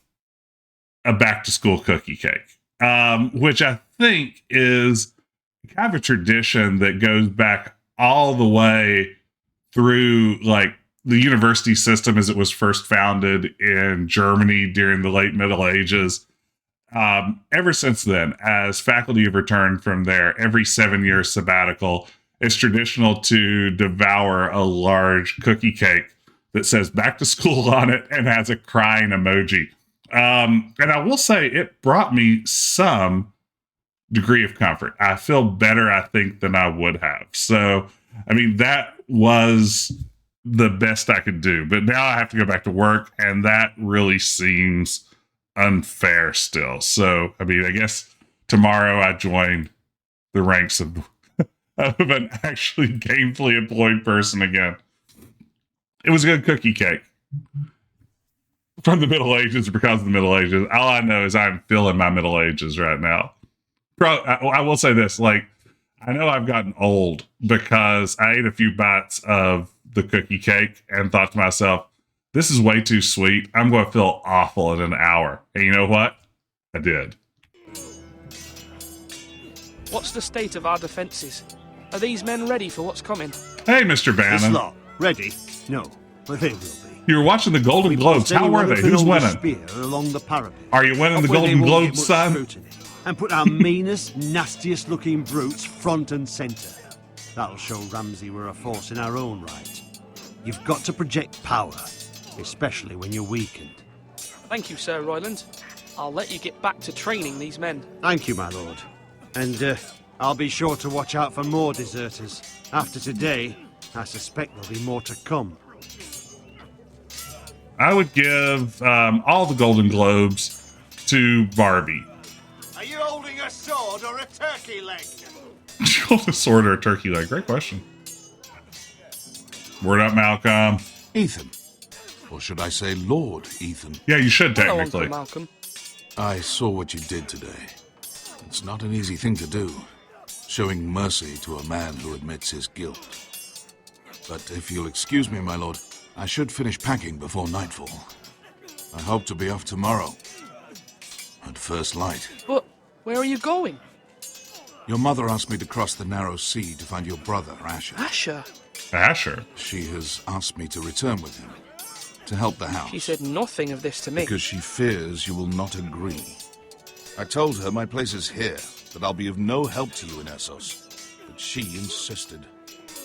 a back to school cookie cake, which I think is kind of a tradition that goes back all the way through like the university system as it was first founded in Germany during the late Middle Ages. Ever since then, as faculty have returned from their every 7-year sabbatical, it's traditional to devour a large cookie cake that says back to school on it and has a crying emoji. And I will say it brought me some degree of comfort. I feel better, I think, than I would have. So, I mean, that was the best I could do. But now I have to go back to work, and that really seems unfair still. So, I mean, I guess tomorrow I join the ranks of an actually gainfully employed person again. It was a good cookie cake. From the Middle Ages, because of the Middle Ages. All I know is I'm feeling my Middle Ages right now. I will say this, like, I know I've gotten old because I ate a few bites of the cookie cake and thought to myself, this is way too sweet. I'm going to feel awful in an hour. And you know what? I did. What's the state of our defenses? Are these men ready for what's coming? Hey, Mr. Bannon. This lot, ready? No, but they will be. You were watching the Golden Globes. How were they? Who's winning? Along the parapet. Are you winning the Golden Globes, son? And put our meanest, nastiest looking brutes front and centre. That'll show Ramsay we're a force in our own right. You've got to project power, especially when you're weakened. Thank you, Sir Royland. I'll let you get back to training these men. Thank you, my lord. And I'll be sure to watch out for more deserters. After today, I suspect there'll be more to come. I would give all the Golden Globes to Barbie. Are you holding a sword or a turkey leg? Hold a sword or a turkey leg? Great question. Word up, Malcolm. Ethan. Or should I say Lord Ethan? Yeah, you should Hello, technically. Uncle Malcolm. I saw what you did today. It's not an easy thing to do, showing mercy to a man who admits his guilt. But if you'll excuse me, my lord, I should finish packing before nightfall. I hope to be off tomorrow. At first light. But where are you going? Your mother asked me to cross the narrow sea to find your brother, Asher. Asher? Asher? She has asked me to return with him, to help the house. She said nothing of this to me. Because she fears you will not agree. I told her my place is here, that I'll be of no help to you in Essos. But she insisted.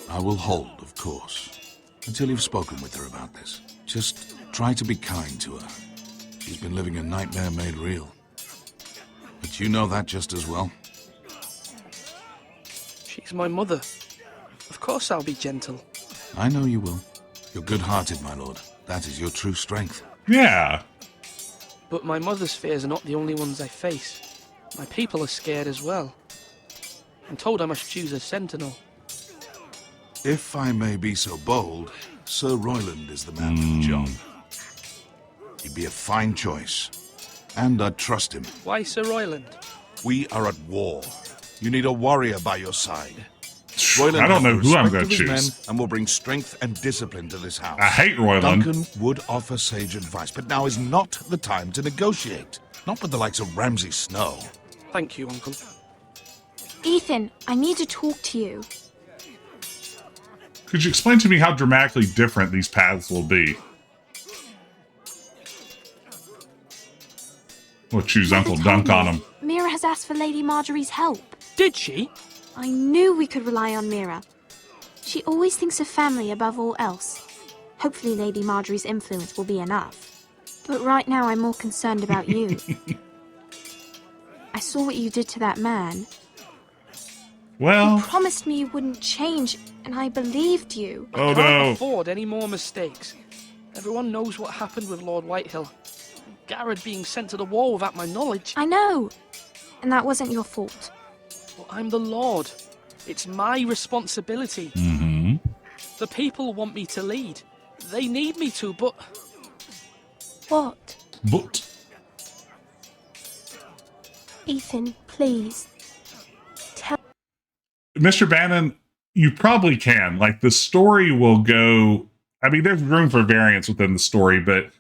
I will hold, of course, until you've spoken with her about this. Just try to be kind to her. She's been living a nightmare made real. But you know that just as well. She's my mother. Of course I'll be gentle. I know you will. You're good-hearted, my lord. That is your true strength. Yeah. But my mother's fears are not the only ones I face. My people are scared as well. I'm told I must choose a sentinel. If I may be so bold, Sir Royland is the man for the job. He'd be a fine choice. And I'd trust him. Why Sir Royland? We are at war. You need a warrior by your side. Royland I don't know who I'm going to choose. And will bring strength and discipline to this house. I hate Royland. Duncan would offer sage advice, but now is not the time to negotiate. Not with the likes of Ramsay Snow. Thank you, Uncle. Ethan, I need to talk to you. Could you explain to me how dramatically different these paths will be? We'll choose Uncle Dunk on him. Mira has asked for Lady Margaery's help. Did she? I knew we could rely on Mira. She always thinks of family above all else. Hopefully Lady Margaery's influence will be enough. But right now I'm more concerned about you. I saw what you did to that man. Well... You promised me you wouldn't change, and I believed you. Oh, I can't no. afford any more mistakes. Everyone knows what happened with Lord Whitehill. Gared being sent to the wall without my knowledge. I know. And that wasn't your fault. Well, I'm the Lord. It's my responsibility. Mm-hmm. The people want me to lead. They need me to, but... What? But... Ethan, please. Mr. Bannon, you probably can. Like, the story will go... I mean, there's room for variance within the story, but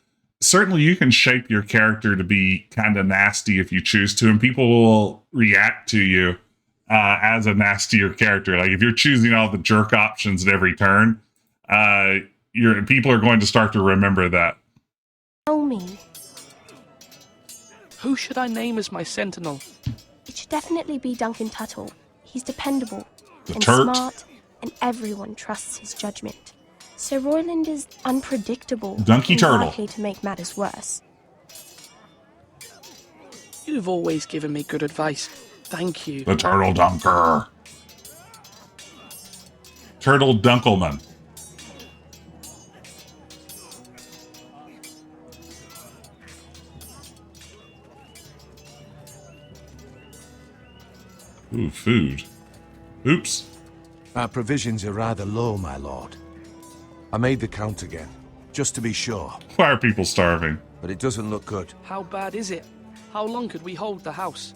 certainly you can shape your character to be kind of nasty if you choose to, and people will react to you as a nastier character. Like, if you're choosing all the jerk options at every turn, people are going to start to remember that. Tell me. Who should I name as my sentinel? It should definitely be Duncan Tuttle. He's dependable and Turt. smart, and everyone trusts his judgment. Sir Royland is unpredictable Dunky and Turtle. likely to make matters worse. You've always given me good advice. Thank you. The Turtle Dunker. Turtle Dunkelman. Ooh, food. Oops. Our provisions are rather low, my lord. I made the count again, just to be sure. Why are people starving? But it doesn't look good. How bad is it? How long could we hold the house?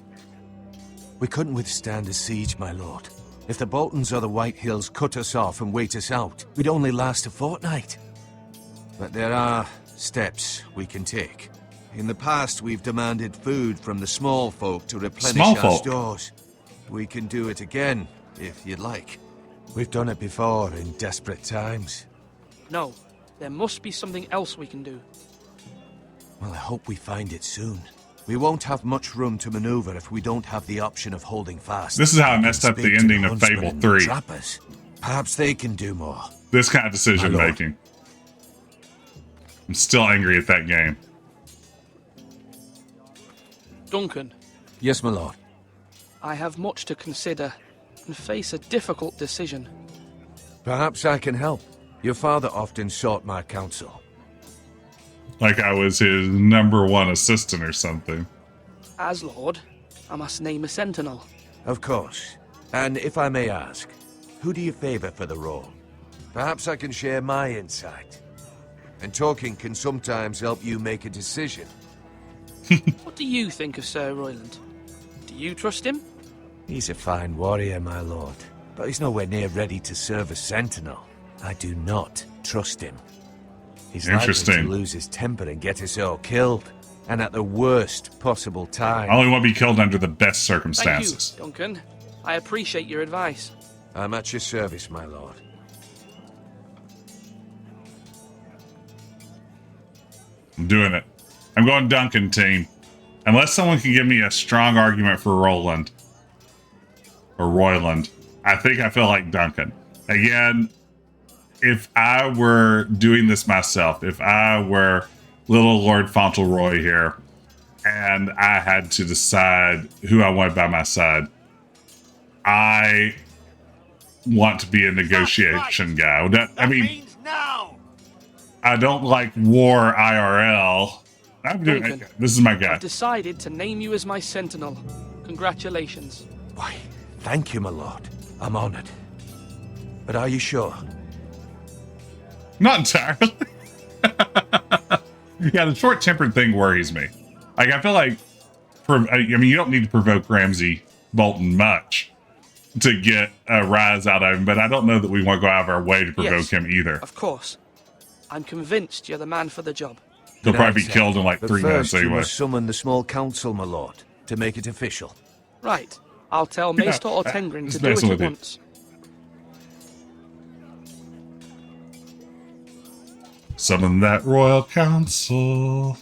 We couldn't withstand a siege, my lord. If the Boltons or the White Hills cut us off and wait us out, we'd only last a fortnight. But there are steps we can take. In the past, we've demanded food from the small folk to replenish our stores. We can do it again, if you'd like. We've done it before in desperate times. No, there must be something else we can do. Well, I hope we find it soon. We won't have much room to maneuver if we don't have the option of holding fast. This is how I messed up the ending of Fable 3. Trappers. Perhaps they can do more. This kind of decision making. I'm still angry at that game. Duncan. Yes, my lord. I have much to consider and face a difficult decision. Perhaps I can help. Your father often sought my counsel. Like I was his #1 assistant or something. As Lord, I must name a sentinel. Of course. And if I may ask, who do you favor for the role? Perhaps I can share my insight. And talking can sometimes help you make a decision. What do you think of Sir Royland? Do you trust him? He's a fine warrior, my lord. But he's nowhere near ready to serve as sentinel. I do not trust him. He's likely to lose his temper and get us all killed. And at the worst possible time. I only want to be killed under the best circumstances. Thank you, Duncan. I appreciate your advice. I'm at your service, my lord. I'm doing it. I'm going Duncan team. Unless someone can give me a strong argument for Roland. Or Royland. I think I feel like Duncan. Again, if I were doing this myself, if I were little Lord Fauntleroy here, and I had to decide who I wanted by my side, I want to be a negotiation guy. I mean, I don't like war IRL. I'm doing Duncan, this is my guy. I've decided to name you as my sentinel. Congratulations. Why, thank you, my lord. I'm honored. But are you sure? Not entirely. Yeah, the short-tempered thing worries me. Like, I feel like, I mean, you don't need to provoke Ramsay Bolton much to get a rise out of him, but I don't know that we want to go out of our way to provoke him either. Of course. I'm convinced you're the man for the job. He'll probably be killed in like But 3 minutes first, you anyway. must summon the small council, my lord, to make it official. Right. I'll tell Maester Ortengrin to just do it messing at with you. once. Summon that royal council.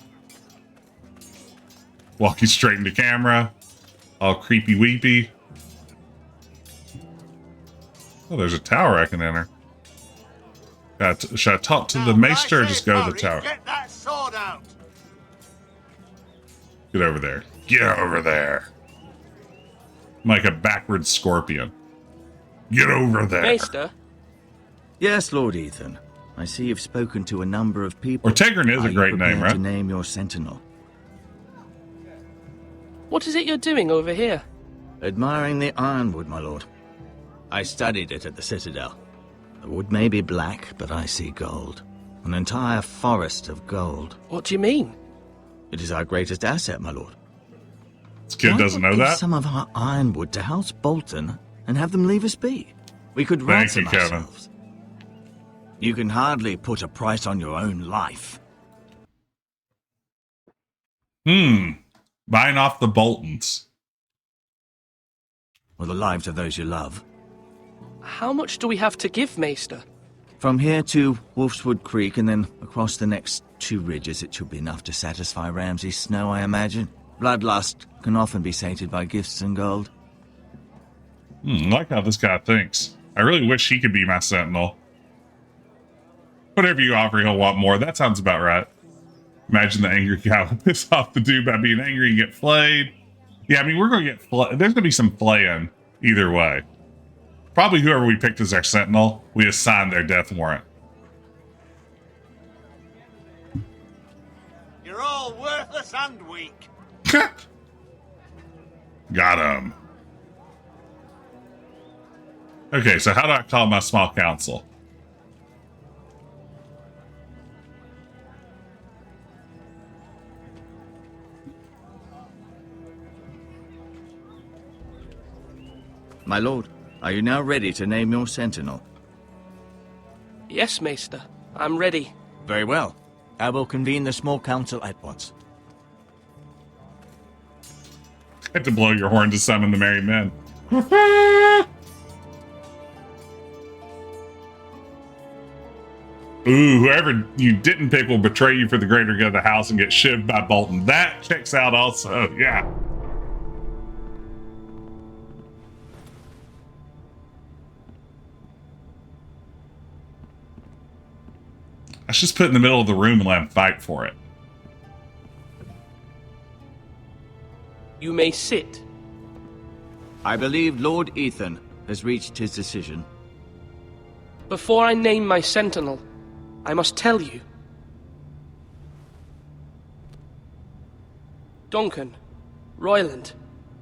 Walking straight into camera. All creepy weepy. Oh, there's a tower I can enter. Should I talk to the maester or just go to the tower? Get that sword out! Get over there. Get over there. I'm like a backward scorpion. Get over there. Maester? Yes, Lord Ethan. I see you've spoken to a number of people. Ortengrin is a great name, right? To name your sentinel. What is it you're doing over here? Admiring the ironwood, my lord. I studied it at the Citadel. The wood may be black, but I see gold. An entire forest of gold. What do you mean? It is our greatest asset, my lord. This kid doesn't know Give that? some of our ironwood to House Bolton and have them leave us be. We could Thank ransom you, Kevin. ourselves. You can hardly put a price on your own life. Buying off the Boltons. Or the lives of those you love. How much do we have to give, Maester? From here to Wolfswood Creek and then across the next 2 ridges, it should be enough to satisfy Ramsay Snow, I imagine. Bloodlust can often be sated by gifts and gold. I like how this guy thinks. I really wish he could be my sentinel. Whatever you offer, he'll want more. That sounds about right. Imagine the angry guy will piss off the dude by being angry and get flayed. Yeah, I mean, we're going to get there's going to be some flaying either way. Probably whoever we picked as our sentinel, we assign their death warrant. You're all worthless and weak. Got him. Okay, so how do I call my small council? My lord, are you now ready to name your sentinel? Yes, Maester. I'm ready. Very well. I will convene the small council at once. I had to blow your horn to summon the merry men. Ooh, whoever you didn't pick will betray you for the greater good of the house and get shivved by Bolton. That checks out also, yeah. Let's just put it in the middle of the room and let him fight for it. You may sit. I believe Lord Ethan has reached his decision. Before I name my Sentinel, I must tell you. Duncan, Royland,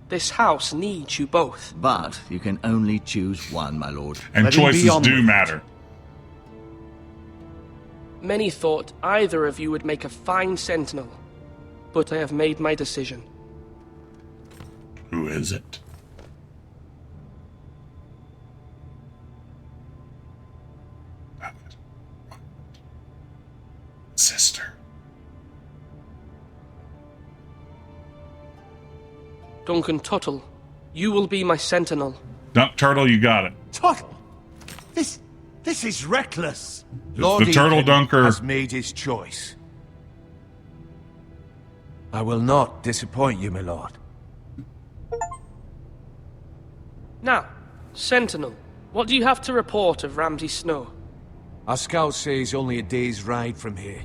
this house needs you both. But you can only choose one, my lord. And choices do matter. Many thought either of you would make a fine Sentinel, but I have made my decision. Who is it? Sister. Duncan Tuttle, you will be my Sentinel. Turtle, you got it. Tuttle? This is reckless. The Turtle Dunker has made his choice. I will not disappoint you, my lord. Now, Sentinel, what do you have to report of Ramsay Snow? Our scouts say he's only a day's ride from here,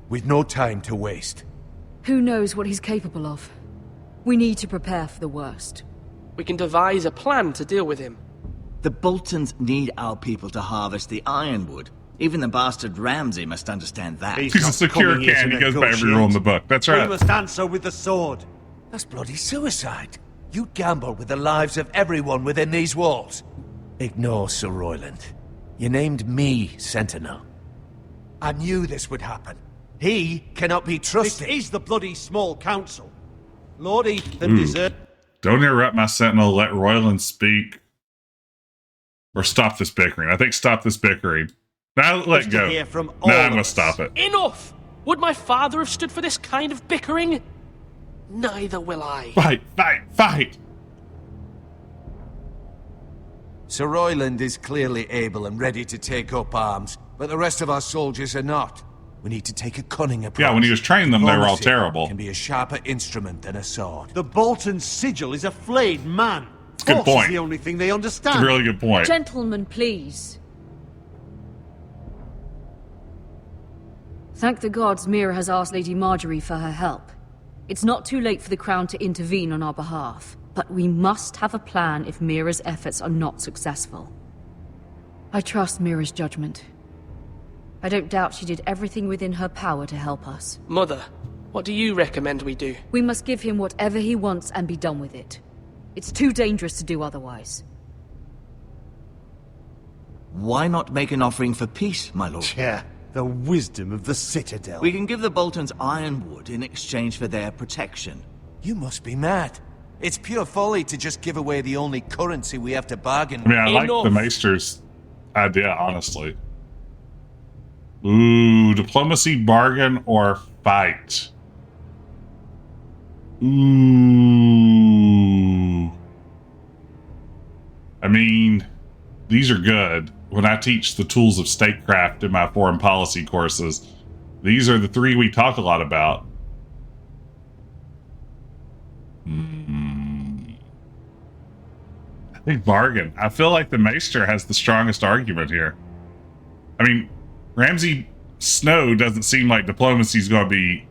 with no time to waste. Who knows what he's capable of? We need to prepare for the worst. We can devise a plan to deal with him. The Boltons need our people to harvest the ironwood. Even the bastard Ramsay must understand that. He's a secure can. He goes by every rule in the book. That's right. We must answer with the sword. That's bloody suicide. You'd gamble with the lives of everyone within these walls. Ignore Sir Royland. You named me Sentinel. I knew this would happen. He cannot be trusted. This is the bloody small council. Lord Ethan deserves... Don't interrupt my Sentinel. Let Royland speak. Or stop this bickering. I think stop this bickering. Now let go. Now I'm going to stop it. Enough! Would my father have stood for this kind of bickering? Neither will I. Fight, fight, fight! Sir Royland is clearly able and ready to take up arms, but the rest of our soldiers are not. We need to take a cunning approach. Yeah, when he was training them, they were all terrible. Can be a sharper instrument than a sword. The Bolton sigil is a flayed man. Good point. Is the only thing they understand. It's a really good point. Gentlemen, please. Thank the gods Mira has asked Lady Margaery for her help. It's not too late for the Crown to intervene on our behalf, but we must have a plan if Mira's efforts are not successful. I trust Mira's judgment. I don't doubt she did everything within her power to help us. Mother, what do you recommend we do? We must give him whatever he wants and be done with it. It's too dangerous to do otherwise. Why not make an offering for peace, my lord? Yeah, the wisdom of the Citadel. We can give the Boltons ironwood in exchange for their protection. You must be mad. It's pure folly to just give away the only currency we have to bargain with. I mean, I like the Maester's idea, honestly. Ooh, diplomacy, bargain, or fight. Ooh. I mean, these are good. When I teach the tools of statecraft in my foreign policy courses, these are the three we talk a lot about. I think bargain. I feel like the Maester has the strongest argument here. I mean, Ramsay Snow doesn't seem like diplomacy is going to be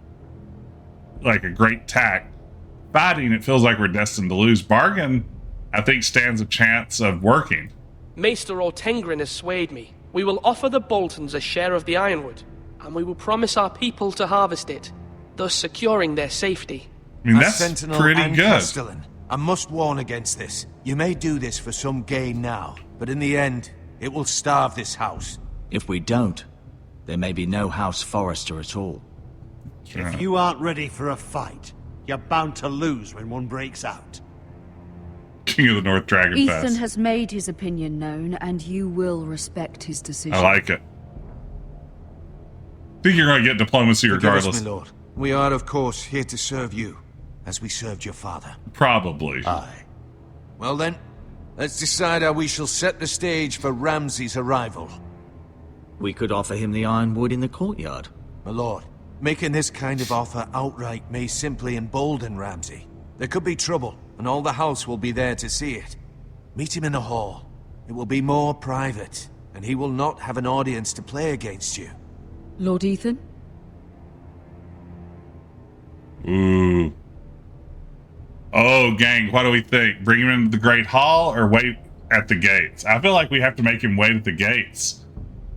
like a great tack. Fighting, it feels like we're destined to lose. Bargain, I think, stands a chance of working. Maester Ortengrin has swayed me. We will offer the Boltons a share of the ironwood, and we will promise our people to harvest it, thus securing their safety. I mean, that's Sentinel pretty and good. Castellan, I must warn against this. You may do this for some gain now, but in the end, it will starve this house. If we don't, there may be no House Forrester at all. If you aren't ready for a fight, you're bound to lose when one breaks out. King of the North Dragon Ethan Fest. has made his opinion known, and you will respect his decision. I like it. I think you're going to get diplomacy regardless. Forgive us, my lord. We are, of course, here to serve you, as we served your father. Probably. Aye. Well then, let's decide how we shall set the stage for Ramsay's arrival. We could offer him the ironwood in the courtyard. My lord, making this kind of offer outright may simply embolden Ramsay. There could be trouble, and all the house will be there to see it. Meet him in the hall. It will be more private, and he will not have an audience to play against you. Lord Ethan? Ooh. Oh, gang, what do we think? Bring him into the Great Hall or wait at the gates? I feel like we have to make him wait at the gates.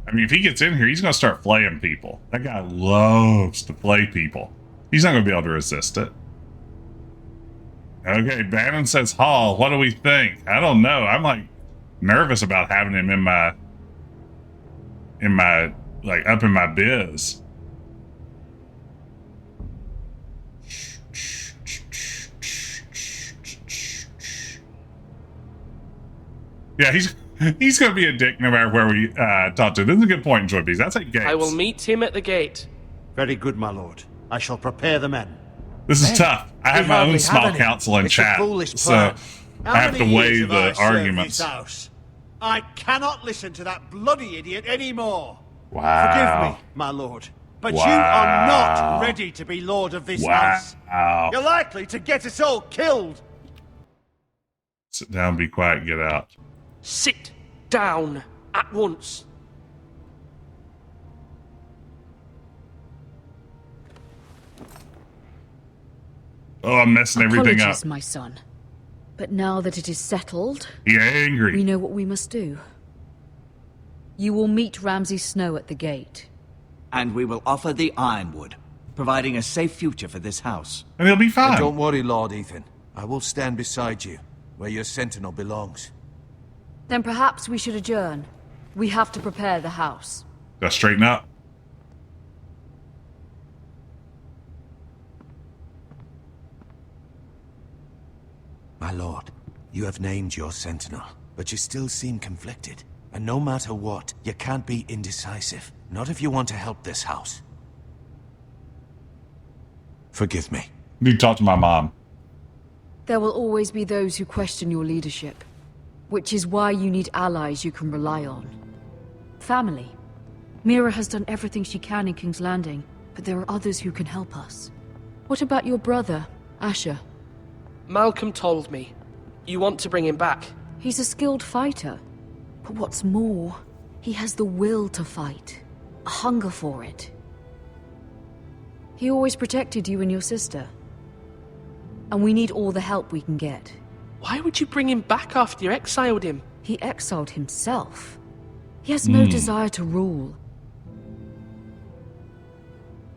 I mean, if he gets in here, he's going to start flaying people. That guy loves to flay people. He's not going to be able to resist it. Okay, Bannon says Hall. What do we think? I don't know. I'm like nervous about having him in my like up in my biz. Yeah, he's going to be a dick no matter where we talk to him. This is a good point, Joy Bees. That's at gates. I will meet him at the gate. Very good, my lord. I shall prepare the men. This is tough. I have my own small council in chat, so I have to weigh the arguments. I cannot listen to that bloody idiot anymore. Wow. Forgive me, my lord, but you are not ready to be lord of this house. You're likely to get us all killed. Sit down, be quiet, get out. Sit down at once. Oh, I'm messing everything Apologies, up. My son. But now that it is settled, you're angry. We know what we must do. You will meet Ramsay Snow at the gate. And we will offer the Ironwood, providing a safe future for this house. And he'll be fine. And don't worry, Lord Ethan. I will stand beside you, where your Sentinel belongs. Then perhaps we should adjourn. We have to prepare the house. Gotta straighten up. My lord, you have named your Sentinel, but you still seem conflicted. And no matter what, you can't be indecisive. Not if you want to help this house. Forgive me. Need to talk to my mom. There will always be those who question your leadership, which is why you need allies you can rely on. Family. Mira has done everything she can in King's Landing, but there are others who can help us. What about your brother, Asher? Malcolm told me. You want to bring him back. He's a skilled fighter. But what's more, he has the will to fight. A hunger for it. He always protected you and your sister. And we need all the help we can get. Why would you bring him back after you exiled him? He exiled himself. He has no desire to rule.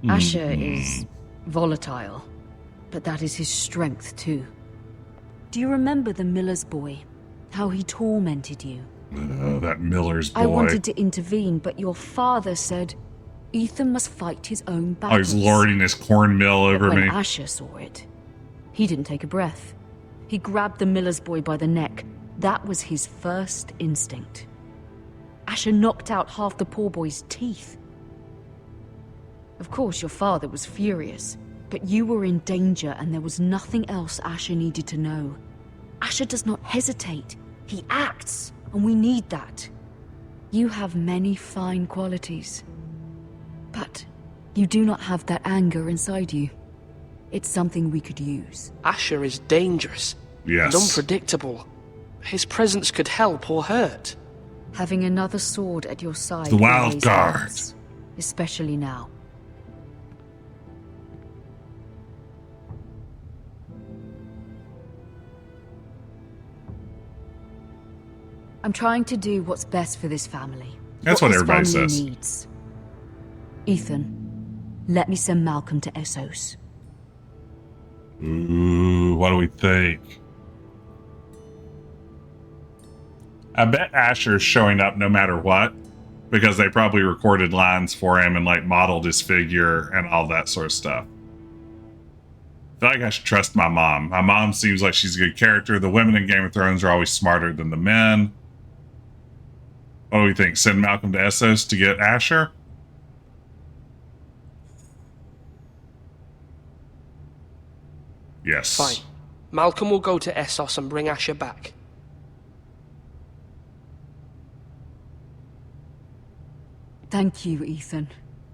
Asher is volatile, but that is his strength too. Do you remember the miller's boy? How he tormented you? That miller's boy. I wanted to intervene, but your father said Ethan must fight his own battles. Oh, he's lording his cornmeal over when me. Asher saw it, he didn't take a breath. He grabbed the miller's boy by the neck. That was his first instinct. Asher knocked out half the poor boy's teeth. Of course, your father was furious, but you were in danger and there was nothing else Asher needed to know. Asher does not hesitate. He acts, and we need that. You have many fine qualities, but you do not have that anger inside you. It's something we could use. Asher is dangerous. Yes. And unpredictable. His presence could help or hurt. Having another sword at your side. The wild always card. helps, especially now. I'm trying to do what's best for this family. That's what this everybody family says. Needs. Ethan, let me send Malcolm to Essos. Ooh, what do we think? I bet Asher's showing up no matter what, because they probably recorded lines for him and like modeled his figure and all that sort of stuff. I feel like I should trust my mom. My mom seems like she's a good character. The women in Game of Thrones are always smarter than the men. What do we think? Send Malcolm to Essos to get Asher? Yes. Fine. Malcolm will go to Essos and bring Asher back. Thank you, Ethan.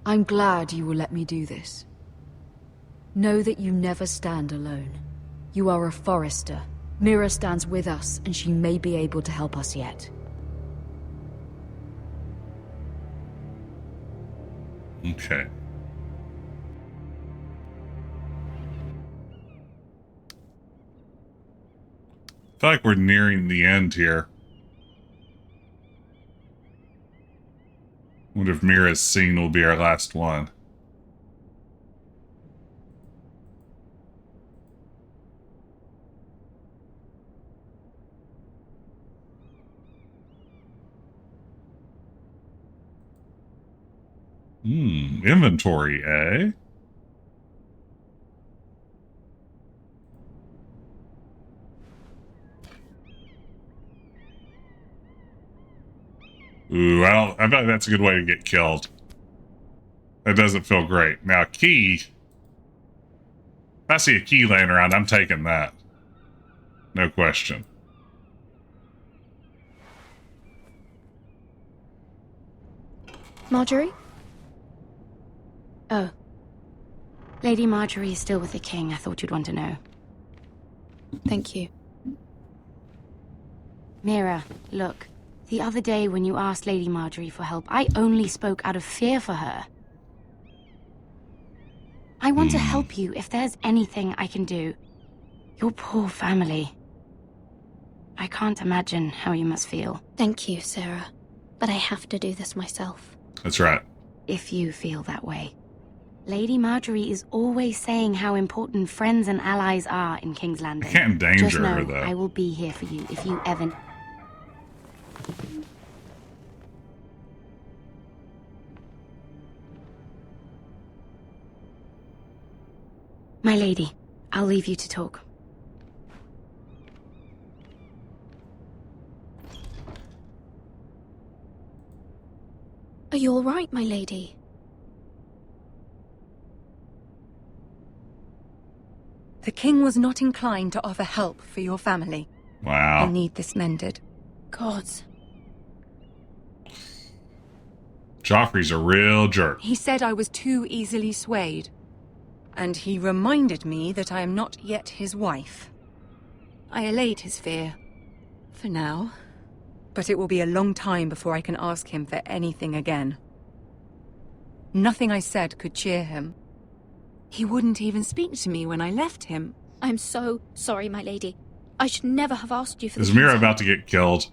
I'm glad you will let me do this. Know that you never stand alone. You are a Forrester. Mira stands with us, and she may be able to help us yet. Okay. I feel like we're nearing the end here. I wonder if Mira's scene will be our last one. Inventory, eh? Ooh, I feel like that's a good way to get killed. That doesn't feel great. Now, key. If I see a key laying around, I'm taking that. No question. Margaery? Oh. Lady Margaery is still with the king. I thought you'd want to know. Thank you. Mira, look. The other day when you asked Lady Margaery for help, I only spoke out of fear for her. I want to help you if there's anything I can do. Your poor family. I can't imagine how you must feel. Thank you, Sarah. But I have to do this myself. That's right. If you feel that way. Lady Margaery is always saying how important friends and allies are in King's Landing. I can't endanger Just know her, though. I will be here for you if you ever... My lady, I'll leave you to talk. Are you all right, my lady? The king was not inclined to offer help for your family. Wow. I need this mended. Gods. Joffrey's a real jerk. He said I was too easily swayed. And he reminded me that I am not yet his wife. I allayed his fear. For now. But it will be a long time before I can ask him for anything again. Nothing I said could cheer him. He wouldn't even speak to me when I left him. I'm so sorry, my lady. I should never have asked you for this. Is Mira about to get killed?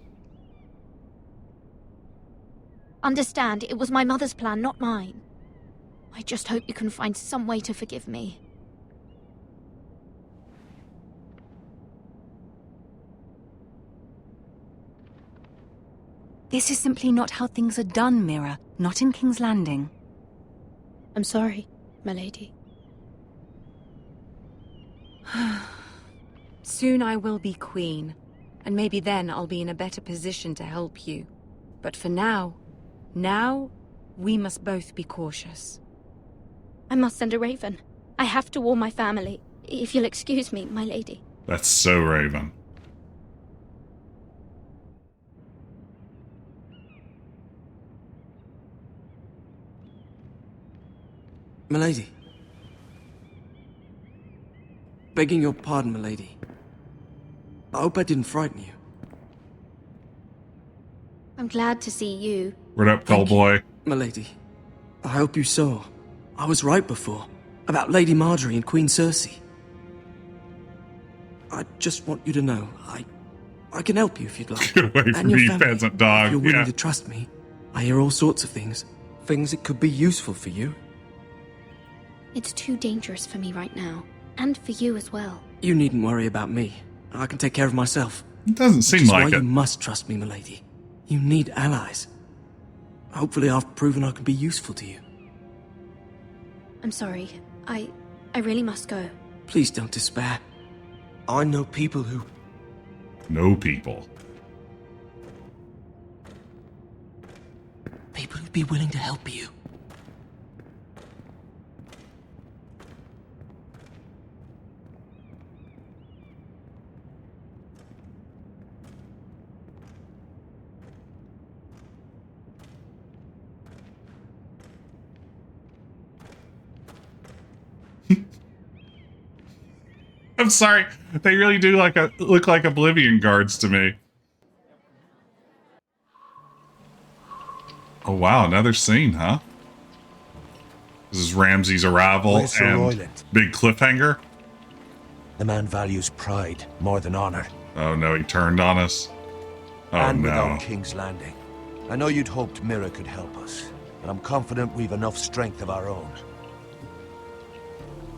Understand, it was my mother's plan, not mine. I just hope you can find some way to forgive me. This is simply not how things are done, Mira. Not in King's Landing. I'm sorry, my lady. Soon I will be queen, and maybe then I'll be in a better position to help you. But for now, we must both be cautious. I must send a raven. I have to warn my family. If you'll excuse me, my lady. That's so Raven. Milady. Begging your pardon, milady. I hope I didn't frighten you. I'm glad to see you. What up, Cowboy? Milady, I hope you saw. I was right before. About Lady Margaery and Queen Cersei. I just want you to know, I can help you if you'd like. Get away And from your me, family. peasant dog. If you're willing Yeah. to trust me, I hear all sorts of things. Things that could be useful for you. It's too dangerous for me right now. And for you as well. You needn't worry about me. I can take care of myself. It doesn't seem Which is like why it. you must trust me, milady. You need allies. Hopefully I've proven I can be useful to you. I'm sorry. I really must go. Please don't despair. I know people who... No people. People who'd be willing to help you. I'm sorry. They really do look like Oblivion guards to me. Oh wow, another scene, huh? This is Ramsay's arrival Where's Sir and Royland? big cliffhanger. The man values pride more than honor. Oh no, he turned on us. Oh and no. without King's Landing. I know you'd hoped Mira could help us, but I'm confident we've enough strength of our own.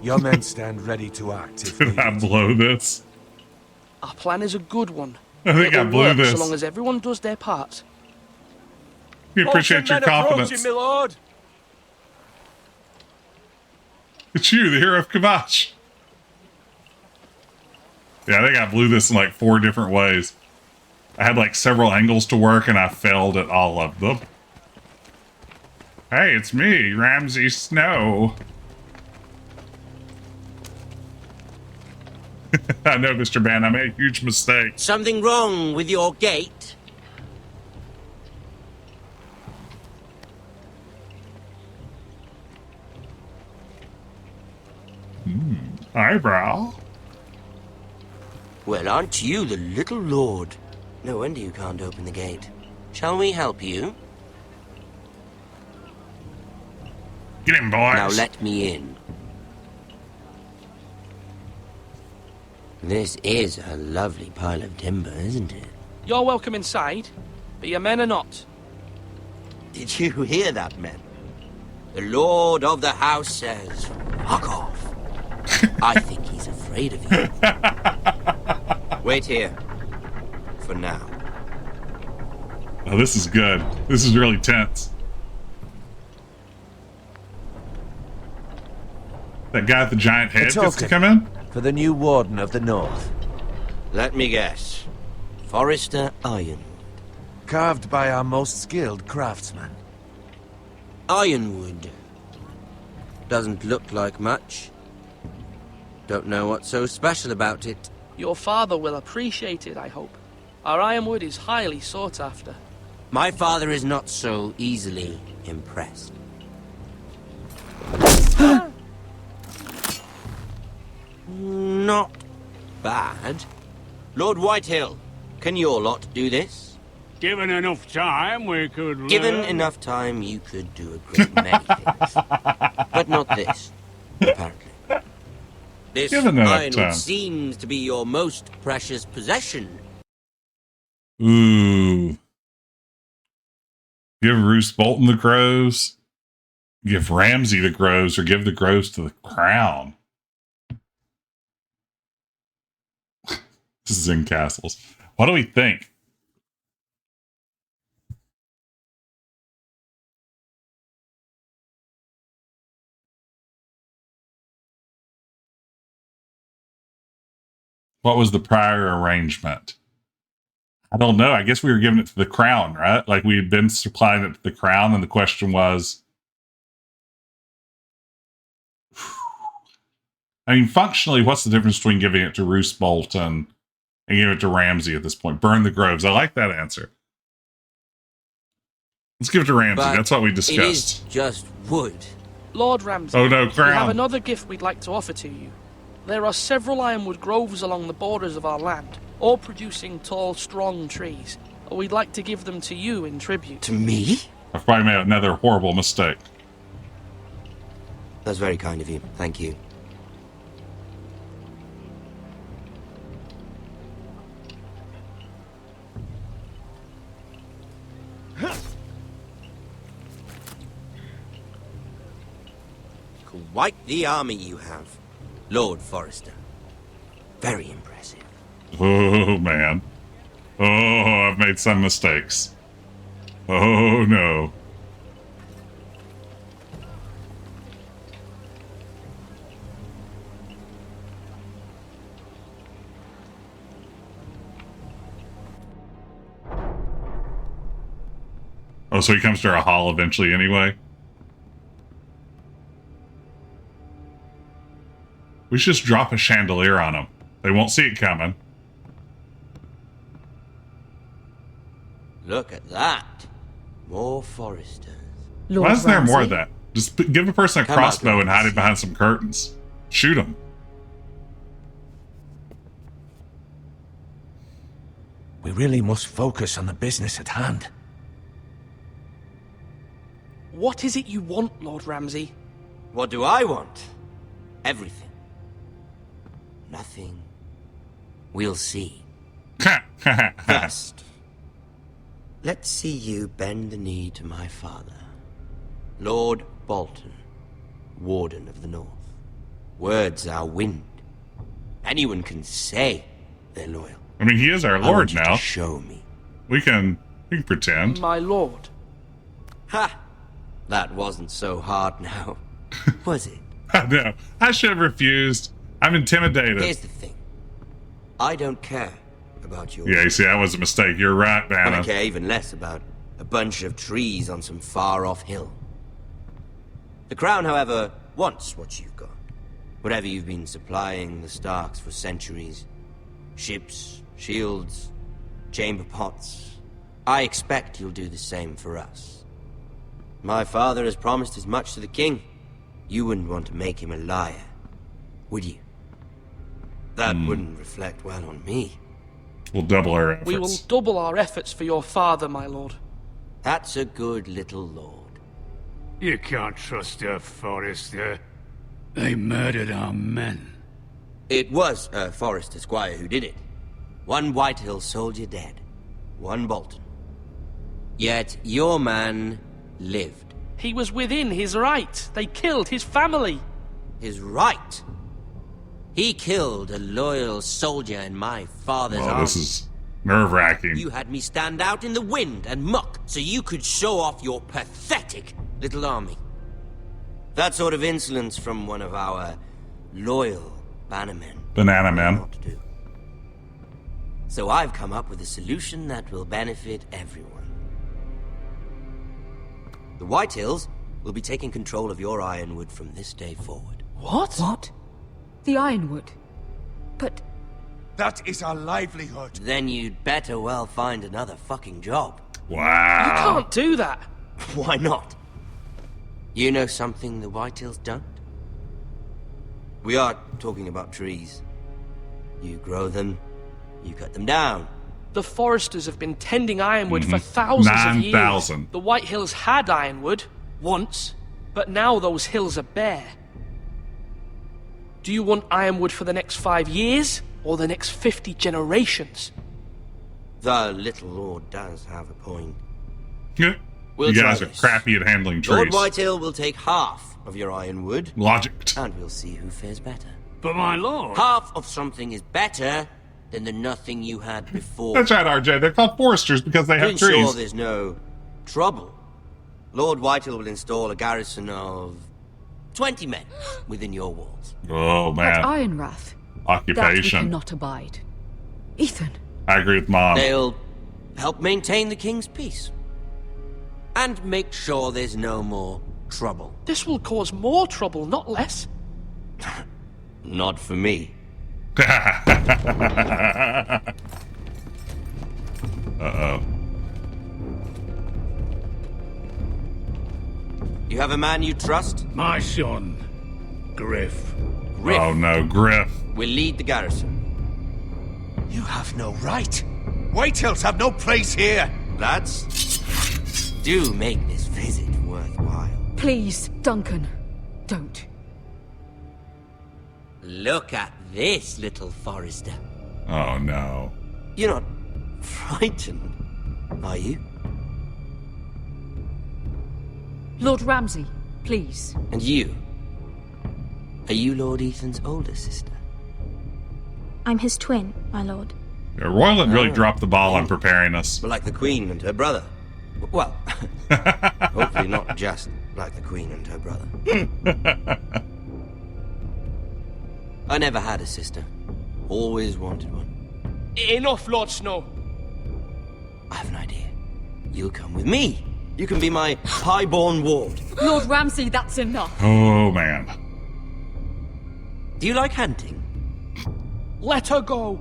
Your men stand ready to act if Did I blow this? Our plan is a good one. I think I It'll blew work this. so long as everyone does their part. We appreciate your confidence. Approaching, my lord. It's you, the hero of Kavash. Yeah, I think I blew this in like 4 different ways. I had like several angles to work and I failed at all of them. Hey, it's me, Ramsay Snow. I know, Mr. Ban, I made a huge mistake. Something wrong with your gate? Eyebrow. Well, aren't you the little lord? No wonder you can't open the gate. Shall we help you? Get him, boys. Now let me in. This is a lovely pile of timber, isn't it? You're welcome inside, but your men are not. Did you hear that, men? The Lord of the House says, fuck off. I think he's afraid of you. Wait here. For now. Oh, this is good. This is really tense. That guy with the giant head gets to come in? For the new Warden of the North. Let me guess. Forrester Ironwood. Carved by our most skilled craftsman. Ironwood. Doesn't look like much. Don't know what's so special about it. Your father will appreciate it, I hope. Our ironwood is highly sought after. My father is not so easily impressed. Not bad. Lord Whitehill, can your lot do this? Given enough time, we could Given learn. enough time, you could do a great many things. But not this, apparently. This Given enough ironwood time. seems to be your most precious possession. Ooh. Give Roose Bolton the groves. Give Ramsay the groves, or give the groves to the crown. This is in castles. What do we think? What was the prior arrangement? I don't know. I guess we were giving it to the crown, right? Like we had been supplying it to the crown, and the question was, I mean, functionally, what's the difference between giving it to Roose Bolton and giving it to Ramsay at this point? Burn the groves. I like that answer. Let's give it to Ramsay. But that's what we it is discussed. just wood. Lord Ramsay, Oh no, we crown. have another gift we'd like to offer to you. There are several ironwood groves along the borders of our land, all producing tall, strong trees. We'd like to give them to you in tribute. To me? I've probably made another horrible mistake. That's very kind of you. Thank you. Quite the army you have, Lord Forrester. Very impressive. Oh, man. Oh, I've made some mistakes. Oh, no. Oh, so he comes to our hall eventually anyway? We should just drop a chandelier on them. They won't see it coming. Look at that. More Forresters. Why isn't there more of that? Just give a person a Come out, crossbow and hide Ramsay. it behind some curtains. Shoot them. We really must focus on the business at hand. What is it you want, Lord Ramsay? What do I want? Everything. Nothing. We'll see. First, let's see you bend the knee to my father, Lord Bolton, Warden of the North. Words are wind. Anyone can say they're loyal. I mean, he is our lord now. Show me. We can pretend. My lord. Ha! That wasn't so hard now, was it? No, I should have refused. I'm intimidated. Here's the thing. I don't care about your... Yeah, you see, that was a mistake. You're right, Banner. I care even less about a bunch of trees on some far-off hill. The Crown, however, wants what you've got. Whatever you've been supplying the Starks for centuries. Ships, shields, chamber pots. I expect you'll do the same for us. My father has promised as much to the king. You wouldn't want to make him a liar, would you? That wouldn't reflect well on me. We'll double our efforts. We will double our efforts for your father, my lord. That's a good little lord. You can't trust her, Forrester. They murdered our men. It was a Forrester squire who did it. One Whitehill soldier dead. One Bolton. Yet your man lived. He was within his right. They killed his family. His right? He killed a loyal soldier in my father's army. This is nerve-wracking. You had me stand out in the wind and muck so you could show off your pathetic little army. That sort of insolence from one of our loyal bannermen. Banana men. So I've come up with a solution that will benefit everyone. The Whitehills will be taking control of your Ironwood from this day forward. What? What? The Ironwood? But... That is our livelihood. Then you'd better well find another fucking job. Wow. You can't do that. Why not? You know something the Whitehills don't? We are talking about trees. You grow them, you cut them down. The Forresters have been tending Ironwood for thousands of years. 9,000. The Whitehills had Ironwood, once, but now those hills are bare. Do you want Ironwood for the next 5 years, or the next 50 generations? The little lord does have a point. Yeah. We'll you guys try are this. crappy at handling trees. Lord Whitehill will take half of your Ironwood. Logic. And we'll see who fares better. But my lord... Half of something is better than the nothing you had before. That's right, RJ. They're called foresters because they To have ensure trees. there's no trouble, Lord Whitehill will install a garrison of 20 men within your walls. Oh, man. At Ironrath. Occupation. That we cannot abide. Ethan. I agree with Mom. They'll help maintain the king's peace. And make sure there's no more trouble. This will cause more trouble, not less. Not for me. Uh-oh. You have a man you trust? My son, Griff. Griff. Oh, no. Griff. Will lead the garrison. You have no right. Whitehills have no place here. Lads, do make this visit worthwhile. Please, Duncan. Don't. Look at this, little Forrester. Oh, no. You're not frightened, are you? Lord Ramsay, please. And you? Are you Lord Ethan's older sister? I'm his twin, my lord. Yeah, Royland really dropped the ball on preparing us. But like the Queen and her brother. Well, hopefully not just like the Queen and her brother. I never had a sister. Always wanted one. Enough, Lord Snow. I have an idea. You'll come with me. You can be my highborn ward. Lord Ramsay, that's enough. Oh, man. Do you like hunting? Let her go.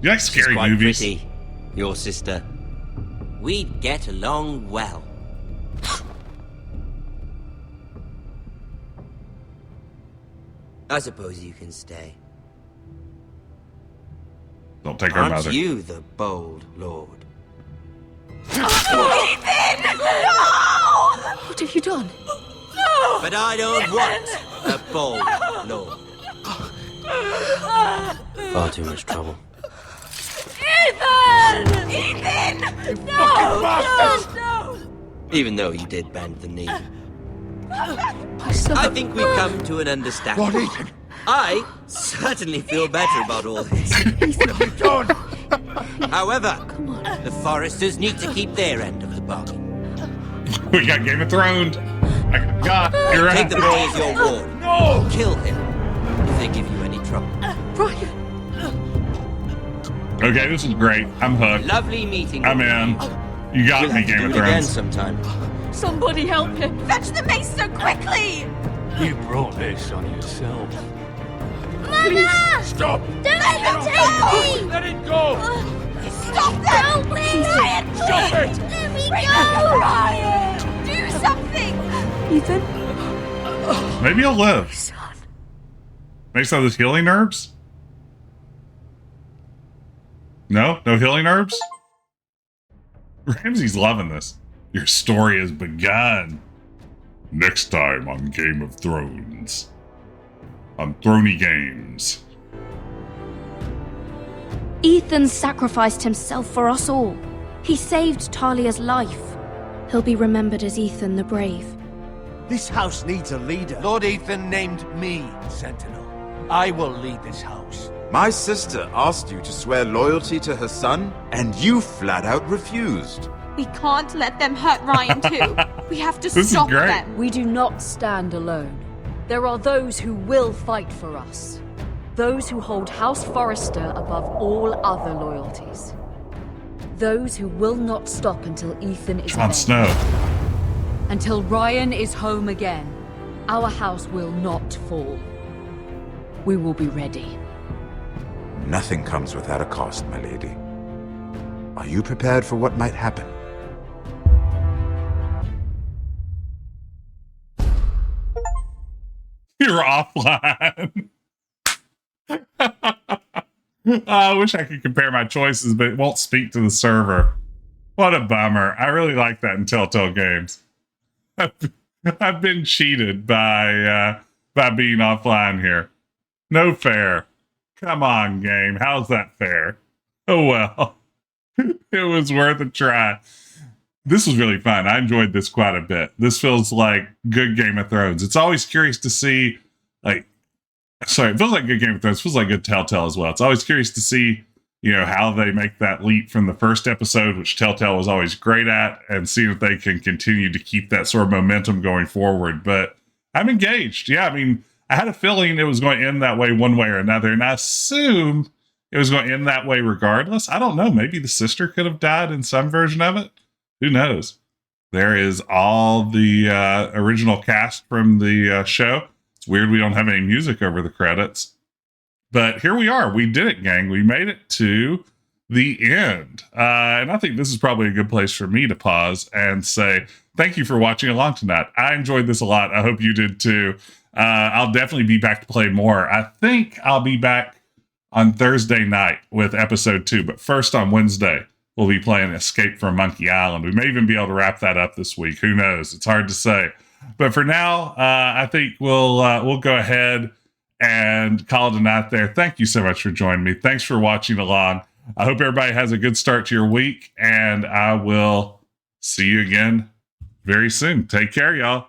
You like scary She's quite movies? Pretty, your sister. We'd get along well. I suppose you can stay. Don't take her Aren't mother. you the bold lord? Ethan! No! What have you done? But I don't want a bold lord. Far too much trouble. Ethan! Ethan! No! Even though you did bend the knee. I think we've come to an understanding. What, Ethan? I certainly feel better about all this. What have you done? However, the Forresters need to keep their end of the bargain. We got Game of Thrones. God, you're right. Take the boy as your ward. No! Kill him if they give you any trouble. Ryan! Okay, this is great. I'm hooked. Lovely meeting. I'm in. You got We'll me, have to Game do of it again Thrones. sometime. Somebody help him! Fetch the maester quickly! You brought this on yourself. Mama! Stop! Don't let him take me! Let it go! Stop them! Please! Ryan, Stop it! Let me Bring go! him, Ryan! Do something! Ethan? Maybe he'll live. Maybe some of those healing herbs? No? No healing herbs? Ramsay's loving this. Your story has begun. Next time on Game of Thrones. On Throny Games. Ethan sacrificed himself for us all. He saved Talia's life. He'll be remembered as Ethan the Brave. This house needs a leader. Lord Ethan named me Sentinel. I will lead this house. My sister asked you to swear loyalty to her son, and you flat out refused. We can't let them hurt Ryan too. We have to This is stop great. them. We do not stand alone. There are those who will fight for us. Those who hold House Forrester above all other loyalties. Those who will not stop until Ethan is Jon avenged. Snow. Until Ryan is home again, our house will not fall. We will be ready. Nothing comes without a cost, my lady. Are you prepared for what might happen? You're offline. I wish I could compare my choices, but it won't speak to the server. What a bummer. I really like that in Telltale Games. I've been cheated by being offline here. No fair. Come on, game. How's that fair? Oh well. It was worth a try. This was really fun. I enjoyed this quite a bit. This feels like good Game of Thrones. It's always curious to see, it feels like good Game of Thrones. It feels like good Telltale as well. It's always curious to see, how they make that leap from the first episode, which Telltale was always great at, and see if they can continue to keep that sort of momentum going forward. But I'm engaged. Yeah, I mean, I had a feeling it was going to end that way one way or another, and I assumed it was going to end that way regardless. I don't know. Maybe the sister could have died in some version of it. Who knows? There is all the original cast from the show. It's weird we don't have any music over the credits. But here we are. We did it, gang. We made it to the end. And I think this is probably a good place for me to pause and say thank you for watching along tonight. I enjoyed this a lot. I hope you did too. I'll definitely be back to play more. I think I'll be back on Thursday night with episode 2. But first on Wednesday, we'll be playing Escape from Monkey Island. We may even be able to wrap that up this week. Who knows? It's hard to say. But for now, I think we'll go ahead and call it a night there. Thank you so much for joining me. Thanks for watching along. I hope everybody has a good start to your week, and I will see you again very soon. Take care, y'all.